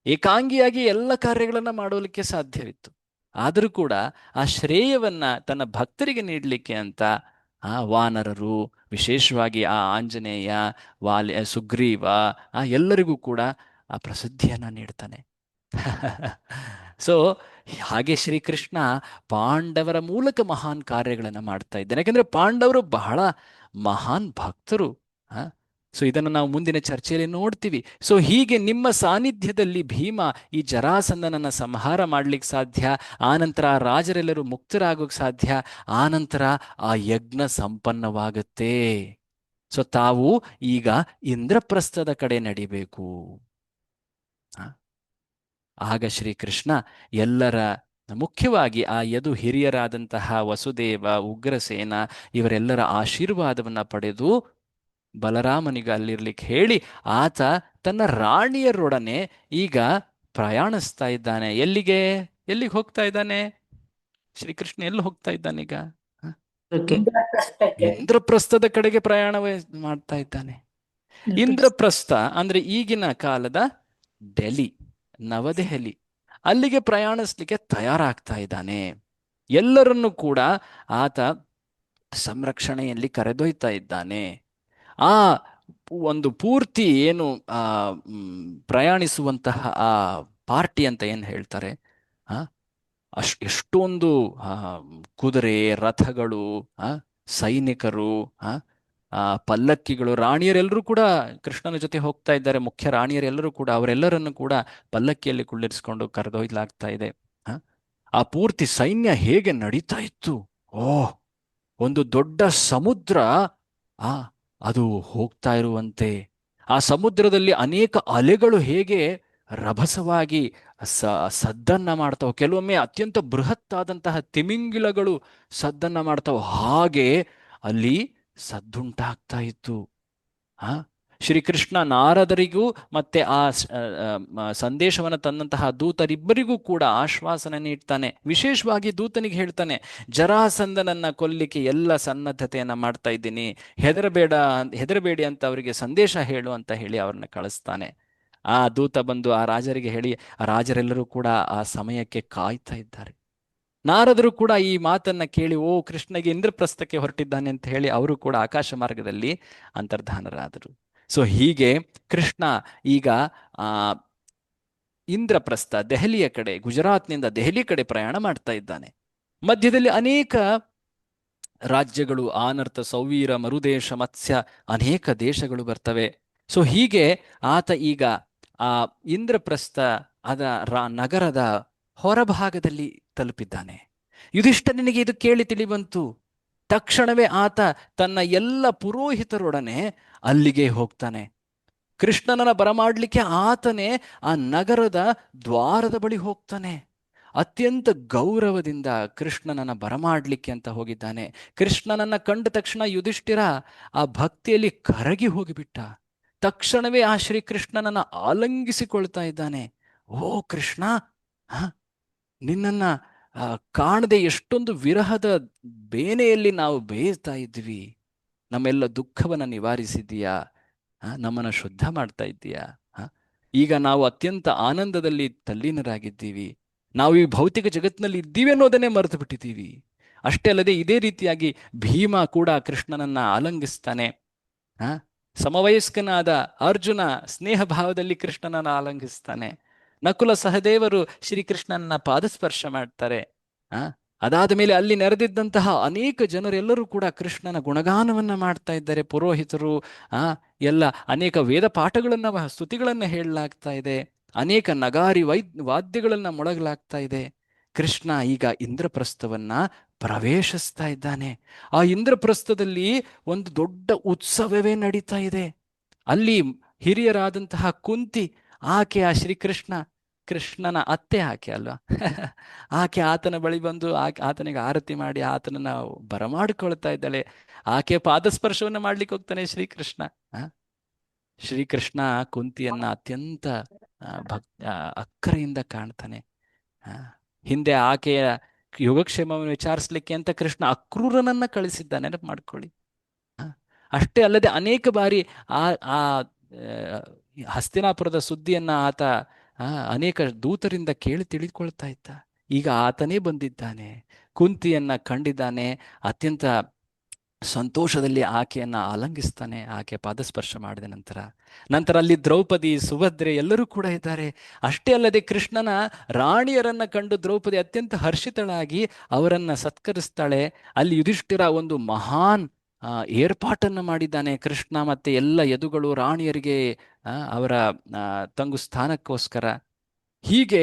ಏಕಾಂಗಿಯಾಗಿ ಎಲ್ಲ ಕಾರ್ಯಗಳನ್ನ ಮಾಡೋಲಿಕ್ಕೆ ಸಾಧ್ಯವಿತ್ತು. ಆದರೂ ಕೂಡ ಆ ಶ್ರೇಯವನ್ನ ತನ್ನ ಭಕ್ತರಿಗೆ ನೀಡಲಿಕ್ಕೆ ಅಂತ ವಾನರರು, ವಿಶೇಷವಾಗಿ ಆ ಆಂಜನೇಯ, ಸುಗ್ರೀವ, ಎಲ್ಲರಿಗೂ ಕೂಡ ಆ ಪ್ರಸಿದ್ಧಿಯನ್ನ ನೀಡ್ತಾನೆ. ಸೊ ಹಾಗೆ ಶ್ರೀಕೃಷ್ಣ ಪಾಂಡವರ ಮೂಲಕ ಮಹಾನ್ ಕಾರ್ಯಗಳನ್ನು ಮಾಡ್ತಾ ಇದ್ದಾನೆ. ಯಾಕಂದ್ರೆ ಪಾಂಡವರು ಬಹಳ ಮಹಾನ್ ಭಕ್ತರು. ಸೊ ಇದನ್ನು ನಾವು ಮುಂದಿನ ಚರ್ಚೆಯಲ್ಲಿ ನೋಡ್ತೀವಿ. ಸೊ ಹೀಗೆ ನಿಮ್ಮ ಸಾನ್ನಿಧ್ಯದಲ್ಲಿ ಭೀಮ ಈ ಜರಾಸಂಧನನ್ನ ಸಂಹಾರ ಮಾಡ್ಲಿಕ್ಕೆ ಸಾಧ್ಯ. ಆನಂತರ ರಾಜರೆಲ್ಲರೂ ಮುಕ್ತರಾಗೋಕ್ ಸಾಧ್ಯ. ಆನಂತರ ಆ ಯಜ್ಞ ಸಂಪನ್ನವಾಗುತ್ತೆ. ಸೊ ತಾವು ಈಗ ಇಂದ್ರಪ್ರಸ್ಥದ ಕಡೆ ನಡಿಬೇಕು. ಆಗ ಶ್ರೀಕೃಷ್ಣ ಎಲ್ಲರ, ಮುಖ್ಯವಾಗಿ ಆ ಯದು ಹಿರಿಯರಾದಂತಹ ವಸುದೇವ, ಉಗ್ರಸೇನ ಇವರೆಲ್ಲರ ಆಶೀರ್ವಾದವನ್ನ ಪಡೆದು ಬಲರಾಮನಿಗೆ ಅಲ್ಲಿರ್ಲಿಕ್ಕೆ ಹೇಳಿ ಆತ ತನ್ನ ರಾಣಿಯರೊಡನೆ ಈಗ ಪ್ರಯಾಣಿಸ್ತಾ ಇದ್ದಾನೆ. ಎಲ್ಲಿಗೆ ಹೋಗ್ತಾ ಇದ್ದಾನೆ ಶ್ರೀಕೃಷ್ಣ? ಎಲ್ಲಿ ಹೋಗ್ತಾ ಇದ್ದಾನೀಗ? ಇಂದ್ರಪ್ರಸ್ಥದ ಕಡೆಗೆ ಪ್ರಯಾಣವೇ ಮಾಡ್ತಾ ಇದ್ದಾನೆ. ಇಂದ್ರಪ್ರಸ್ಥ ಅಂದ್ರೆ ಈಗಿನ ಕಾಲದ ಡೆಲ್ಲಿ, ನವದೆಹಲಿ. ಅಲ್ಲಿಗೆ ಪ್ರಯಾಣಿಸ್ಲಿಕ್ಕೆ ತಯಾರಾಗ್ತಾ ಇದ್ದಾನೆ. ಎಲ್ಲರನ್ನೂ ಕೂಡ ಆತ ಸಂರಕ್ಷಣೆಯಲ್ಲಿ ಕರೆದೊಯ್ತಾ ಇದ್ದಾನೆ. ಆ ಒಂದು ಪೂರ್ತಿ ಏನು ಪ್ರಯಾಣಿಸುವಂತಹ ಆ ಪಾರ್ಟಿ ಅಂತ ಏನು ಹೇಳ್ತಾರೆ, ಎಷ್ಟೊಂದು ಕುದುರೆ, ರಥಗಳು, ಸೈನಿಕರು, ಪಲ್ಲಕ್ಕಿಗಳು, ರಾಣಿಯರೆಲ್ಲರೂ ಕೂಡ ಕೃಷ್ಣನ ಜೊತೆ ಹೋಗ್ತಾ ಇದ್ದಾರೆ. ಮುಖ್ಯ ರಾಣಿಯರೆಲ್ಲರೂ ಕೂಡ, ಅವರೆಲ್ಲರನ್ನು ಕೂಡ ಪಲ್ಲಕ್ಕಿಯಲ್ಲಿ ಕುಳ್ಳಿರಿಸಿಕೊಂಡು ಕರೆದೊಯ್ಲಾಗ್ತಾ ಇದೆ. ಆ ಪೂರ್ತಿ ಸೈನ್ಯ ಹೇಗೆ ನಡೀತಾ ಇತ್ತು! ಒಂದು ದೊಡ್ಡ ಸಮುದ್ರ ಅದು ಹೋಗ್ತಾ ಇರುವಂತೆ. ಆ ಸಮುದ್ರದಲ್ಲಿ ಅನೇಕ ಅಲೆಗಳು ಹೇಗೆ ರಭಸವಾಗಿ ಸದ್ದನ್ನ ಮಾಡ್ತಾವ. ಕೆಲವೊಮ್ಮೆ ಅತ್ಯಂತ ಬೃಹತ್ತಾದಂತಹ ತಿಮಿಂಗಿಲಗಳು ಸದ್ದನ್ನ ಮಾಡ್ತಾವ. ಹಾಗೆ ಅಲ್ಲಿ ಸದ್ದುಂಟಾಗ್ತಾ ಇತ್ತು. ಶ್ರೀಕೃಷ್ಣ ನಾರದರಿಗೂ ಮತ್ತೆ ಆ ಸಂದೇಶವನ್ನು ತಂದಂತಹ ದೂತರಿಬ್ಬರಿಗೂ ಕೂಡ ಆಶ್ವಾಸನೆ ನೀಡ್ತಾನೆ. ವಿಶೇಷವಾಗಿ ದೂತನಿಗೆ ಹೇಳ್ತಾನೆ, ಜರಾಸಂಧನನ್ನ ಕೊಲ್ಲಿಕ್ಕೆ ಎಲ್ಲ ಸನ್ನದ್ಧತೆಯನ್ನ ಮಾಡ್ತಾ ಇದ್ದೀನಿ, ಹೆದರಬೇಡಿ ಅಂತ ಅವರಿಗೆ ಸಂದೇಶ ಹೇಳು ಅಂತ ಹೇಳಿ ಅವ್ರನ್ನ ಕಳಿಸ್ತಾನೆ. ಆ ದೂತ ಬಂದು ಆ ರಾಜರಿಗೆ ಹೇಳಿ, ಆ ರಾಜರೆಲ್ಲರೂ ಕೂಡ ಆ ಸಮಯಕ್ಕೆ ಕಾಯ್ತಾ ಇದ್ದಾರೆ. ನಾರದರು ಕೂಡ ಈ ಮಾತನ್ನ ಕೇಳಿ, ಕೃಷ್ಣಗೆ ಇಂದ್ರಪ್ರಸ್ಥಕ್ಕೆ ಹೊರಟಿದ್ದಾನೆ ಅಂತ ಹೇಳಿ ಅವರು ಕೂಡ ಆಕಾಶ ಮಾರ್ಗದಲ್ಲಿ ಅಂತರ್ಧಾನರಾದರು. ಸೊ ಹೀಗೆ ಕೃಷ್ಣ ಈಗ ಇಂದ್ರಪ್ರಸ್ಥ, ದೆಹಲಿಯ ಕಡೆ, ಗುಜರಾತ್ನಿಂದ ದೆಹಲಿ ಕಡೆ ಪ್ರಯಾಣ ಮಾಡ್ತಾ ಇದ್ದಾನೆ. ಮಧ್ಯದಲ್ಲಿ ಅನೇಕ ರಾಜ್ಯಗಳು, ಆನರ್ತ, ಸೌವೀರ, ಮರುದೇಶ, ಮತ್ಸ್ಯ, ಅನೇಕ ದೇಶಗಳು ಬರ್ತವೆ. ಸೊ ಹೀಗೆ ಆತ ಈಗ ಆ ಇಂದ್ರಪ್ರಸ್ಥ ನಗರದ ಹೊರಭಾಗದಲ್ಲಿ ತಲುಪಿದ್ದಾನೆ. ಯುಧಿಷ್ಠನಿಗೆ ಇದು ಕೇಳಿ ತಿಳಿ ಬಂತು. ತಕ್ಷಣವೇ ಆತ ತನ್ನ ಎಲ್ಲ ಪುರೋಹಿತರೊಡನೆ ಅಲ್ಲಿಗೆ ಹೋಗ್ತಾನೆ. ಕೃಷ್ಣನನ್ನ ಬರಮಾಡ್ಲಿಕ್ಕೆ ಆತನೇ ಆ ನಗರದ ದ್ವಾರದ ಬಳಿ ಹೋಗ್ತಾನೆ. ಅತ್ಯಂತ ಗೌರವದಿಂದ ಕೃಷ್ಣನನ್ನ ಬರಮಾಡ್ಲಿಕ್ಕೆ ಅಂತ ಹೋಗಿದ್ದಾನೆ. ಕೃಷ್ಣನನ್ನ ಕಂಡ ತಕ್ಷಣ ಯುಧಿಷ್ಠಿರ ಆ ಭಕ್ತಿಯಲ್ಲಿ ಕರಗಿ ಹೋಗಿಬಿಟ್ಟ. ತಕ್ಷಣವೇ ಆ ಶ್ರೀಕೃಷ್ಣನನ್ನ ಆಲಂಗಿಸಿಕೊಳ್ತಾ ಇದ್ದಾನೆ. ಕೃಷ್ಣ, ನಿನ್ನನ್ನ ಕಾಣದೆ ಎಷ್ಟೊಂದು ವಿರಹದ ಬೇನೆಯಲ್ಲಿ ನಾವು ಬೇಯ್ತಾ ಇದ್ವಿ. ನಮ್ಮೆಲ್ಲ ದುಃಖವನ್ನ ನಿವಾರಿಸಿದ್ದೀಯಾ, ನಮ್ಮನ್ನ ಶುದ್ಧ ಮಾಡ್ತಾ ಇದ್ದೀಯಾ. ಈಗ ನಾವು ಅತ್ಯಂತ ಆನಂದದಲ್ಲಿ ತಲ್ಲೀನರಾಗಿದ್ದೀವಿ. ನಾವು ಈ ಭೌತಿಕ ಜಗತ್ತಿನಲ್ಲಿ ಇದ್ದೀವಿ ಅನ್ನೋದನ್ನೇ ಮರೆತು ಬಿಟ್ಟಿದ್ದೀವಿ. ಅಷ್ಟೇ ಅಲ್ಲದೆ ಇದೇ ರೀತಿಯಾಗಿ ಭೀಮ ಕೂಡ ಕೃಷ್ಣನನ್ನ ಆಲಂಗಿಸ್ತಾನೆ. ಸಮವಯಸ್ಕನಾದ ಅರ್ಜುನ ಸ್ನೇಹ ಭಾವದಲ್ಲಿ ಕೃಷ್ಣನನ್ನ ಆಲಂಗಿಸ್ತಾನೆ. ನಕುಲ ಸಹದೇವರು ಶ್ರೀಕೃಷ್ಣನ ಪಾದಸ್ಪರ್ಶ ಮಾಡ್ತಾರೆ. ಆ ಅದಾದ ಮೇಲೆ ಅಲ್ಲಿ ನೆರೆದಿದ್ದಂತಹ ಅನೇಕ ಜನರೆಲ್ಲರೂ ಕೂಡ ಕೃಷ್ಣನ ಗುಣಗಾನವನ್ನ ಮಾಡ್ತಾ ಇದ್ದಾರೆ. ಪುರೋಹಿತರು ಆ ಎಲ್ಲ ಅನೇಕ ವೇದ ಪಾಠಗಳನ್ನ ಸ್ತುತಿಗಳನ್ನ ಹೇಳಲಾಗ್ತಾ ಇದೆ. ಅನೇಕ ನಗಾರಿ ವಾದ್ಯಗಳನ್ನ ಮೊಳಗಲಾಗ್ತಾ ಇದೆ. ಕೃಷ್ಣ ಈಗ ಇಂದ್ರಪ್ರಸ್ಥವನ್ನ ಪ್ರವೇಶಿಸ್ತಾ ಇದ್ದಾನೆ. ಆ ಇಂದ್ರಪ್ರಸ್ಥದಲ್ಲಿ ಒಂದು ದೊಡ್ಡ ಉತ್ಸವವೇ ನಡೀತಾ ಇದೆ. ಅಲ್ಲಿ ಹಿರಿಯರಾದಂತಹ ಕುಂತಿ, ಆಕೆ ಆ ಕೃಷ್ಣನ ಅತ್ತೆ ಆಕೆ ಅಲ್ವಾ ಆಕೆ ಆತನ ಬಳಿ ಬಂದು ಆತನಿಗೆ ಆರತಿ ಮಾಡಿ ಆತನನ್ನ ಬರಮಾಡಿಕೊಳ್ತಾ ಇದ್ದಾಳೆ. ಆಕೆ ಪಾದಸ್ಪರ್ಶವನ್ನ ಮಾಡ್ಲಿಕ್ಕೆ ಹೋಗ್ತಾನೆ ಶ್ರೀಕೃಷ್ಣ. ಶ್ರೀಕೃಷ್ಣ ಕುಂತಿಯನ್ನ ಅತ್ಯಂತ ಅಕ್ಕರೆಯಿಂದ ಕಾಣ್ತಾನೆ. ಹಿಂದೆ ಆಕೆಯ ಯೋಗಕ್ಷೇಮವನ್ನು ವಿಚಾರಿಸ್ಲಿಕ್ಕೆ ಅಂತ ಕೃಷ್ಣ ಅಕ್ರೂರನನ್ನ ಕಳಿಸಿದ್ದ, ನೆನಪು ಮಾಡ್ಕೊಳ್ಳಿ. ಅಷ್ಟೇ ಅಲ್ಲದೆ ಅನೇಕ ಬಾರಿ ಆ ಹಸ್ತಿನಾಪುರದ ಸುದ್ದಿಯನ್ನ ಆತ ಅನೇಕ ದೂತರಿಂದ ಕೇಳಿ ತಿಳಿದುಕೊಳ್ತಾ ಇದ್ದ. ಈಗ ಆತನೇ ಬಂದಿದ್ದಾನೆ, ಕುಂತಿಯನ್ನ ಕಂಡಿದ್ದಾನೆ. ಅತ್ಯಂತ ಸಂತೋಷದಲ್ಲಿ ಆಕೆಯನ್ನ ಆಲಂಗಿಸ್ತಾನೆ. ಆಕೆ ಪಾದಸ್ಪರ್ಶ ಮಾಡಿದ ನಂತರ ಅಲ್ಲಿ ದ್ರೌಪದಿ, ಸುಭದ್ರೆ ಎಲ್ಲರೂ ಕೂಡ ಇದ್ದಾರೆ. ಅಷ್ಟೇ ಅಲ್ಲದೆ ಕೃಷ್ಣನ ರಾಣಿಯರನ್ನ ಕಂಡು ದ್ರೌಪದಿ ಅತ್ಯಂತ ಹರ್ಷಿತಳಾಗಿ ಅವರನ್ನ ಸತ್ಕರಿಸ್ತಾಳೆ. ಅಲ್ಲಿ ಯುಧಿಷ್ಠಿರ ಒಂದು ಮಹಾನ್ ಏರ್ಪಾಟನ್ನು ಮಾಡಿದ್ದಾನೆ. ಕೃಷ್ಣ ಮತ್ತೆ ಎಲ್ಲ ಯದುಗಳು ರಾಣಿಯರಿಗೆ ಅವರ ತಂಗು ಸ್ಥಾನಕ್ಕೋಸ್ಕರ. ಹೀಗೆ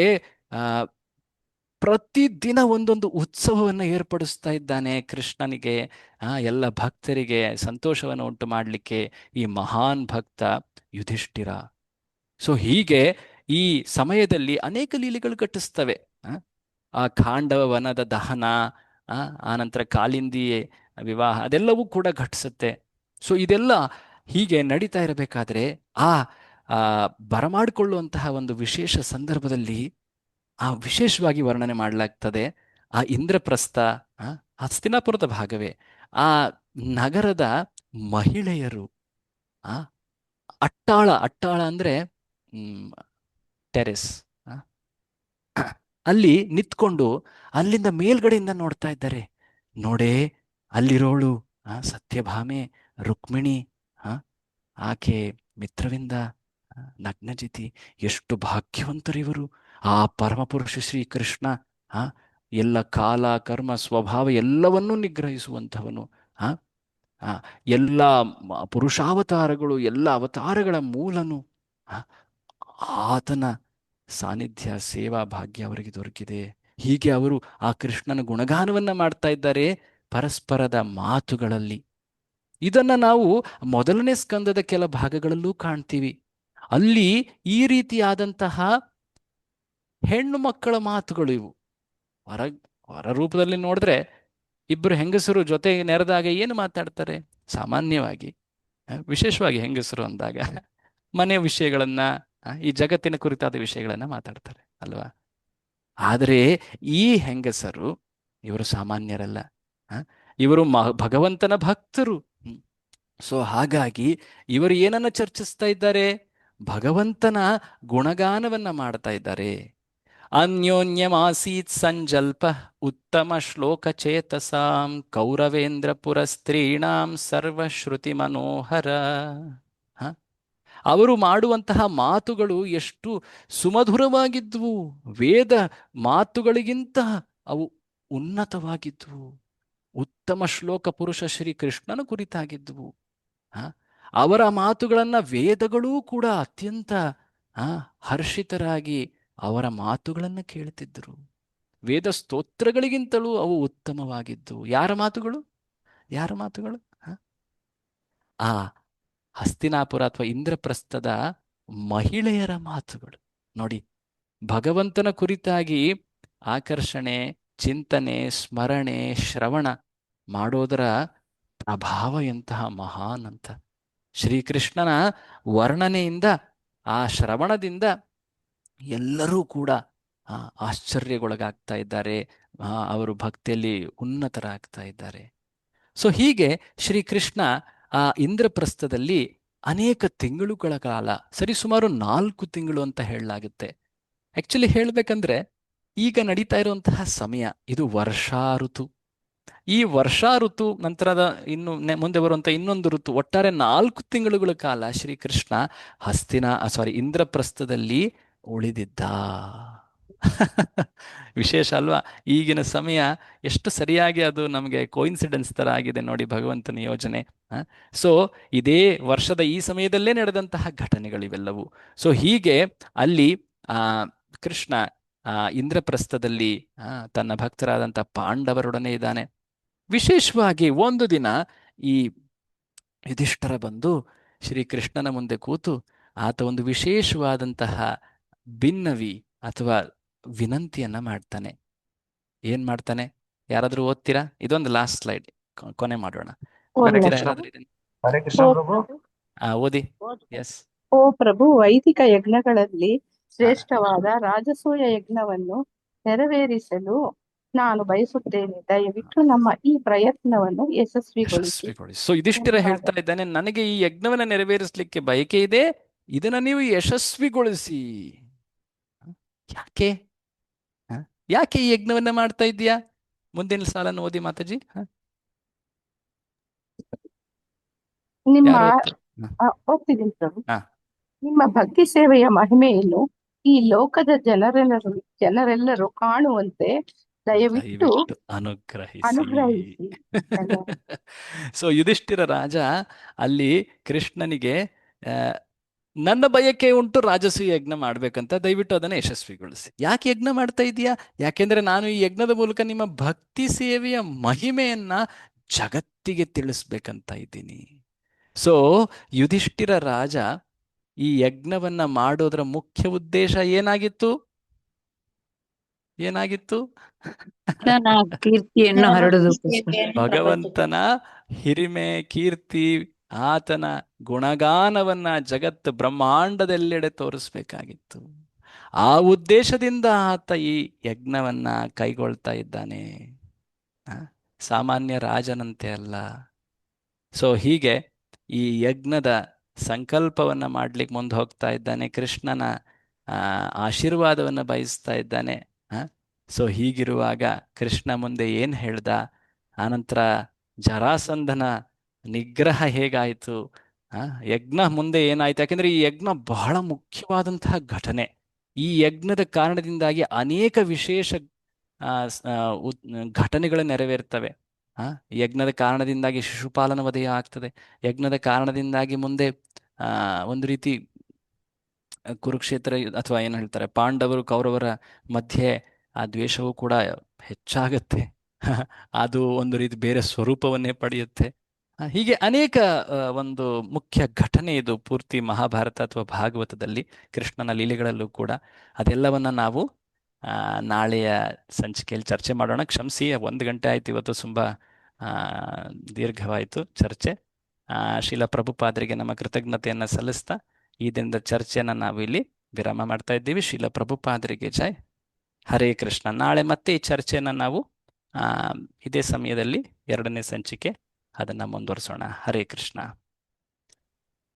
ಪ್ರತಿದಿನ ಒಂದೊಂದು ಉತ್ಸವವನ್ನು ಏರ್ಪಡಿಸ್ತಾ ಇದ್ದಾನೆ ಕೃಷ್ಣನಿಗೆ, ಎಲ್ಲ ಭಕ್ತರಿಗೆ ಸಂತೋಷವನ್ನು ಉಂಟು ಮಾಡಲಿಕ್ಕೆ ಈ ಮಹಾನ್ ಭಕ್ತ ಯುಧಿಷ್ಠಿರ. ಸೊ ಹೀಗೆ ಈ ಸಮಯದಲ್ಲಿ ಅನೇಕ ಲೀಲೆಗಳು ಘಟಿಸ್ತವೆ. ಆ ಖಾಂಡವ ವನದ ದಹನ, ಆನಂತರ ಕಾಲಿಂದಿ ವಿವಾಹ, ಅದೆಲ್ಲವೂ ಕೂಡ ಘಟಿಸುತ್ತೆ. ಸೊ ಇದೆಲ್ಲ ಹೀಗೆ ನಡೀತಾ ಇರಬೇಕಾದ್ರೆ ಬರಮಾಡಿಕೊಳ್ಳುವಂತಹ ಒಂದು ವಿಶೇಷ ಸಂದರ್ಭದಲ್ಲಿ ವಿಶೇಷವಾಗಿ ವರ್ಣನೆ ಮಾಡಲಾಗ್ತದೆ. ಆ ಇಂದ್ರಪ್ರಸ್ಥ ಹಸ್ತಿನಾಪುರದ ಭಾಗವೇ. ಆ ನಗರದ ಮಹಿಳೆಯರು ಅಟ್ಟಾಳ ಅಂದ್ರೆ ಟೆರೆಸ್, ಅಲ್ಲಿ ನಿಂತ್ಕೊಂಡು ಅಲ್ಲಿಂದ ಮೇಲ್ಗಡೆಯಿಂದ ನೋಡ್ತಾ ಇದ್ದಾರೆ. ನೋಡೇ ಅಲ್ಲಿರೋಳು ಸತ್ಯಭಾಮೆ, ರುಕ್ಮಿಣಿ, ಆಕೆ ಮಿತ್ರವಿಂದ, ನಗ್ನಜಿತಿ, ಎಷ್ಟು ಭಾಗ್ಯವಂತರಿವರು. ಆ ಪರಮಪುರುಷ ಶ್ರೀಕೃಷ್ಣ ಎಲ್ಲ ಕಾಲ, ಕರ್ಮ, ಸ್ವಭಾವ ಎಲ್ಲವನ್ನೂ ನಿಗ್ರಹಿಸುವಂಥವನು. ಎಲ್ಲ ಪುರುಷಾವತಾರಗಳು, ಎಲ್ಲ ಅವತಾರಗಳ ಮೂಲನು. ಆತನ ಸಾನ್ನಿಧ್ಯ, ಸೇವಾ ಭಾಗ್ಯ ಅವರಿಗೆ ದೊರಕಿದೆ. ಹೀಗೆ ಅವರು ಆ ಕೃಷ್ಣನ ಗುಣಗಾನವನ್ನ ಮಾಡ್ತಾ ಇದ್ದಾರೆ ಪರಸ್ಪರದ ಮಾತುಗಳಲ್ಲಿ. ಇದನ್ನ ನಾವು ಮೊದಲನೇ ಸ್ಕಂದದ ಕೆಲ ಭಾಗಗಳಲ್ಲೂ ಕಾಣ್ತೀವಿ. ಅಲ್ಲಿ ಈ ರೀತಿಯಾದಂತಹ ಹೆಣ್ಣು ಮಕ್ಕಳ ಮಾತುಗಳು ಇವು. ಹೊರ ರೂಪದಲ್ಲಿ ನೋಡಿದ್ರೆ ಇಬ್ಬರು ಹೆಂಗಸರು ಜೊತೆಗೆ ನೆರೆದಾಗ ಏನು ಮಾತಾಡ್ತಾರೆ ಸಾಮಾನ್ಯವಾಗಿ, ವಿಶೇಷವಾಗಿ ಹೆಂಗಸರು ಅಂದಾಗ ಮನೆ ವಿಷಯಗಳನ್ನ, ಈ ಜಗತ್ತಿನ ಕುರಿತಾದ ವಿಷಯಗಳನ್ನ ಮಾತಾಡ್ತಾರೆ ಅಲ್ವಾ. ಆದರೆ ಈ ಹೆಂಗಸರು ಇವರು ಸಾಮಾನ್ಯರಲ್ಲ, ಇವರು ಭಗವಂತನ ಭಕ್ತರು. ಸೊ ಹಾಗಾಗಿ ಇವರು ಏನನ್ನ ಚರ್ಚಿಸ್ತಾ ಇದ್ದಾರೆ? ಭಗವಂತನ ಗುಣಗಾನವನ್ನ ಮಾಡ್ತಾ ಇದ್ದಾರೆ. ಅನ್ಯೋನ್ಯಮಾಸೀತ್ ಸಂಜಲ್ಪ ಉತ್ತಮ ಶ್ಲೋಕ ಚೇತಸಾಂ ಕೌರವೇಂದ್ರ ಪುರಸ್ತ್ರೀಣಾಂ ಸರ್ವಶ್ರುತಿ ಮನೋಹರ. ಅವರು ಮಾಡುವಂತಹ ಮಾತುಗಳು ಎಷ್ಟು ಸುಮಧುರವಾಗಿದ್ವು, ವೇದ ಮಾತುಗಳಿಗಿಂತ ಅವು ಉನ್ನತವಾಗಿದ್ವು. ಉತ್ತಮ ಶ್ಲೋಕ ಪುರುಷ ಶ್ರೀ ಕೃಷ್ಣನ ಕುರಿತಾಗಿದ್ವು. ಅವರ ಮಾತುಗಳನ್ನ ವೇದಗಳೂ ಕೂಡ ಅತ್ಯಂತ ಹರ್ಷಿತರಾಗಿ ಅವರ ಮಾತುಗಳನ್ನು ಕೇಳುತ್ತಿದ್ದರು. ವೇದ ಸ್ತೋತ್ರಗಳಿಗಿಂತಲೂ ಅವು ಉತ್ತಮವಾಗಿದ್ದು. ಯಾರ ಮಾತುಗಳು? ಆ ಹಸ್ತಿನಾಪುರ ಅಥವಾ ಇಂದ್ರಪ್ರಸ್ಥದ ಮಹಿಳೆಯರ ಮಾತುಗಳು. ನೋಡಿ, ಭಗವಂತನ ಕುರಿತಾಗಿ ಆಕರ್ಷಣೆ, ಚಿಂತನೆ, ಸ್ಮರಣೆ, ಶ್ರವಣ ಮಾಡೋದರ ಪ್ರಭಾವ ಎಂತಹ ಮಹಾನ್ ಅಂತ. ಶ್ರೀಕೃಷ್ಣನ ವರ್ಣನೆಯಿಂದ, ಆ ಶ್ರವಣದಿಂದ ಎಲ್ಲರೂ ಕೂಡ ಆಶ್ಚರ್ಯಗೊಳಗಾಗ್ತಾ ಇದ್ದಾರೆ. ಅವರು ಭಕ್ತಿಯಲ್ಲಿ ಉನ್ನತರಾಗ್ತಾ ಇದ್ದಾರೆ. ಸೊ ಹೀಗೆ ಶ್ರೀಕೃಷ್ಣ ಆ ಇಂದ್ರಪ್ರಸ್ಥದಲ್ಲಿ ಅನೇಕ ತಿಂಗಳುಗಳ ಕಾಲ, ಸರಿಸುಮಾರು 4 ತಿಂಗಳು ಅಂತ ಹೇಳಲಾಗುತ್ತೆ. ಆಕ್ಚುಲಿ ಹೇಳ್ಬೇಕಂದ್ರೆ ಈಗ ನಡೀತಾ ಇರುವಂತಹ ಸಮಯ ಇದು ವರ್ಷಾ ಋತು. ಈ ವರ್ಷಾ ಋತು ನಂತರದ ಮುಂದೆ ಬರುವಂತ ಇನ್ನೊಂದು ಋತು, ಒಟ್ಟಾರೆ 4 ತಿಂಗಳುಗಳ ಕಾಲ ಶ್ರೀಕೃಷ್ಣ ಇಂದ್ರಪ್ರಸ್ಥದಲ್ಲಿ ಉಳಿದಿದ್ದ. ವಿಶೇಷ ಅಲ್ವಾ? ಈಗಿನ ಸಮಯ ಎಷ್ಟು ಸರಿಯಾಗಿ ಅದು ನಮಗೆ ಕೋಇನ್ಸಿಡೆನ್ಸ್ ತರ ಆಗಿದೆ ನೋಡಿ, ಭಗವಂತನ ಯೋಜನೆ. ಸೊ ಇದೇ ವರ್ಷದ ಈ ಸಮಯದಲ್ಲೇ ನಡೆದಂತಹ ಘಟನೆಗಳಿವೆಲ್ಲವೂ. ಸೊ ಹೀಗೆ ಅಲ್ಲಿ ಆ ಕೃಷ್ಣ ಇಂದ್ರಪ್ರಸ್ಥದಲ್ಲಿ ತನ್ನ ಭಕ್ತರಾದಂಥ ಪಾಂಡವರೊಡನೆ ಇದ್ದಾನೆ. ವಿಶೇಷವಾಗಿ ಒಂದು ದಿನ ಈ ಯುಧಿಷ್ಠರ ಬಂದು ಶ್ರೀಕೃಷ್ಣನ ಮುಂದೆ ಕೂತು ಆತ ಒಂದು ವಿಶೇಷವಾದಂತಹ ಭಿನ್ನವಿ ಅಥವಾ ವಿನಂತಿಯನ್ನ ಮಾಡ್ತಾನೆ. ಏನ್ ಮಾಡ್ತಾನೆ? ಯಾರಾದ್ರೂ ಓದ್ತೀರಾ? ಇದೊಂದು ಲಾಸ್ಟ್ ಸ್ಲೈಡ್, ಕೊನೆ ಮಾಡೋಣ. ಓದ್ತೀರಾ ಯಾರಾದ್ರೂ ಇದನ್ನ? ಹರೇ ಕೃಷ್ಣ ಪ್ರಭು. ಓದಿ. ಓ ಎಸ್. ಪ್ರಭು, ವೈದಿಕ ಯಜ್ಞಗಳಲ್ಲಿ ಶ್ರೇಷ್ಠವಾದ ರಾಜಸೂಯ ಯಜ್ಞವನ್ನು ನೆರವೇರಿಸಲು ನಾನು ಬಯಸುತ್ತೇನೆ. ದಯವಿಟ್ಟು ನಮ್ಮ ಈ ಪ್ರಯತ್ನವನ್ನು ಯಶಸ್ವಿಗೊಳಿಸಿ. ಸೊ ಯುಧಿಷ್ಠಿರ ಹೇಳ್ತಾ ಇದ್ದಾನೆ, ನನಗೆ ಈ ಯಜ್ಞವನ್ನ ನೆರವೇರಿಸಲಿಕ್ಕೆ ಬಯಕೆ ಇದೆ, ಇದನ್ನ ನೀವು ಯಶಸ್ವಿಗೊಳಿಸಿ. ಯಾಕೆ ಯಾಕೆ ಈ ಯಜ್ಞವನ್ನ ಮಾಡ್ತಾ ಇದ್ದೀಯಾ? ಮುಂದಿನ ಸಾಲನ್ನು ಓದಿ ಮಾತಾಜಿ. ನಿಮ್ಮ ಓದ್ತಿದ್ದೀನಿ ಪ್ರಭು. ನಿಮ್ಮ ಭಕ್ತಿ ಸೇವೆಯ ಮಹಿಮೆಯನ್ನು ಈ ಲೋಕದ ಜನರೆಲ್ಲರೂ ಕಾಣುವಂತೆ ದಯವಿಟ್ಟು ಅನುಗ್ರಹಿಸಿ. ಸೊ ಯುಧಿಷ್ಠಿರ ರಾಜ ಅಲ್ಲಿ ಕೃಷ್ಣನಿಗೆ ನನ್ನ ಬಯಕೆ ಉಂಟು, ರಾಜಸೂಯ ಯಜ್ಞ ಮಾಡ್ಬೇಕಂತ, ದಯವಿಟ್ಟು ಅದನ್ನ ಯಶಸ್ವಿಗೊಳಿಸಿ. ಯಾಕೆ ಯಜ್ಞ ಮಾಡ್ತಾ ಇದೀಯಾ? ಯಾಕೆಂದ್ರೆ ನಾನು ಈ ಯಜ್ಞದ ಮೂಲಕ ನಿಮ್ಮ ಭಕ್ತಿ ಸೇವೆಯ ಮಹಿಮೆಯನ್ನ ಜಗತ್ತಿಗೆ ತಿಳಿಸ್ಬೇಕಂತ ಇದ್ದೀನಿ. ಸೊ ಯುಧಿಷ್ಠಿರ ರಾಜ ಈ ಯಜ್ಞವನ್ನ ಮಾಡೋದ್ರ ಮುಖ್ಯ ಉದ್ದೇಶ ಏನಾಗಿತ್ತು? ಕೀರ್ತಿಯನ್ನು ಹರಡುವುದು, ಭಗವಂತನ ಹಿರಿಮೆ, ಕೀರ್ತಿ, ಆತನ ಗುಣಗಾನವನ್ನ ಜಗತ್ತು ಬ್ರಹ್ಮಾಂಡದೆಲ್ಲೆಡೆ ತೋರಿಸ್ಬೇಕಾಗಿತ್ತು. ಆ ಉದ್ದೇಶದಿಂದ ಆತ ಈ ಯಜ್ಞವನ್ನ ಕೈಗೊಳ್ತಾ ಇದ್ದಾನೆ, ಸಾಮಾನ್ಯ ರಾಜನಂತೆ ಅಲ್ಲ. ಸೊ ಹೀಗೆ ಈ ಯಜ್ಞದ ಸಂಕಲ್ಪವನ್ನ ಮಾಡ್ಲಿಕ್ಕೆ ಮುಂದೆ ಹೋಗ್ತಾ ಇದ್ದಾನೆ, ಕೃಷ್ಣನ ಆಶೀರ್ವಾದವನ್ನ ಬಯಸ್ತಾ ಇದ್ದಾನೆ. ಸೊ ಹೀಗಿರುವಾಗ ಕೃಷ್ಣ ಮುಂದೆ ಏನ್ ಹೇಳ್ದ? ಆನಂತರ ಜರಾಸಂಧನ ನಿಗ್ರಹ ಹೇಗಾಯಿತು, ಯಜ್ಞ ಮುಂದೆ ಏನಾಯ್ತು? ಯಾಕೆಂದ್ರೆ ಈ ಯಜ್ಞ ಬಹಳ ಮುಖ್ಯವಾದಂತಹ ಘಟನೆ. ಈ ಯಜ್ಞದ ಕಾರಣದಿಂದಾಗಿ ಅನೇಕ ವಿಶೇಷ ಘಟನೆಗಳು ನೆರವೇರ್ತವೆ. ಯಜ್ಞದ ಕಾರಣದಿಂದಾಗಿ ಶಿಶುಪಾಲನ ವಧೆಯ ಆಗ್ತದೆ. ಯಜ್ಞದ ಕಾರಣದಿಂದಾಗಿ ಮುಂದೆ ಒಂದು ರೀತಿ ಕುರುಕ್ಷೇತ್ರ ಅಥವಾ ಏನು ಹೇಳ್ತಾರೆ, ಪಾಂಡವರು ಕೌರವರ ಮಧ್ಯೆ ಆ ದ್ವೇಷವೂ ಕೂಡ ಹೆಚ್ಚಾಗತ್ತೆ. ಅದು ಒಂದು ರೀತಿ ಬೇರೆ ಸ್ವರೂಪವನ್ನೇ ಪಡೆಯುತ್ತೆ. ಹೀಗೆ ಅನೇಕ ಒಂದು ಮುಖ್ಯ ಘಟನೆ ಇದು ಪೂರ್ತಿ ಮಹಾಭಾರತ ಅಥವಾ ಭಾಗವತದಲ್ಲಿ, ಕೃಷ್ಣನ ಲೀಲೆಗಳಲ್ಲೂ ಕೂಡ. ಅದೆಲ್ಲವನ್ನ ನಾವು ನಾಳೆಯ ಸಂಚಿಕೆಯಲ್ಲಿ ಚರ್ಚೆ ಮಾಡೋಣ. ಕ್ಷಮಿಸಿ, 1 ಗಂಟೆ ಆಯ್ತು ಇವತ್ತು, ತುಂಬಾ ದೀರ್ಘವಾಯಿತು ಚರ್ಚೆ. ಶ್ರೀಲ ಪ್ರಭುಪಾದರಿಗೆ ನಮ್ಮ ಕೃತಜ್ಞತೆಯನ್ನು ಸಲ್ಲಿಸ್ತಾ ಈ ದಿನದ ಚರ್ಚೆಯನ್ನು ನಾವು ಇಲ್ಲಿ ವಿರಾಮ ಮಾಡ್ತಾ ಇದ್ದೀವಿ. ಶ್ರೀಲ ಪ್ರಭುಪಾದರಿಗೆ ಜೈ. ಹರೇ ಕೃಷ್ಣ. ನಾಳೆ ಮತ್ತೆ ಈ ಚರ್ಚೆಯನ್ನು ನಾವು ಇದೇ ಸಮಯದಲ್ಲಿ 2ನೇ ಸಂಚಿಕೆ ಅದನ್ನು ಮುಂದುವರಿಸೋಣ. ಹರೇ ಕೃಷ್ಣ.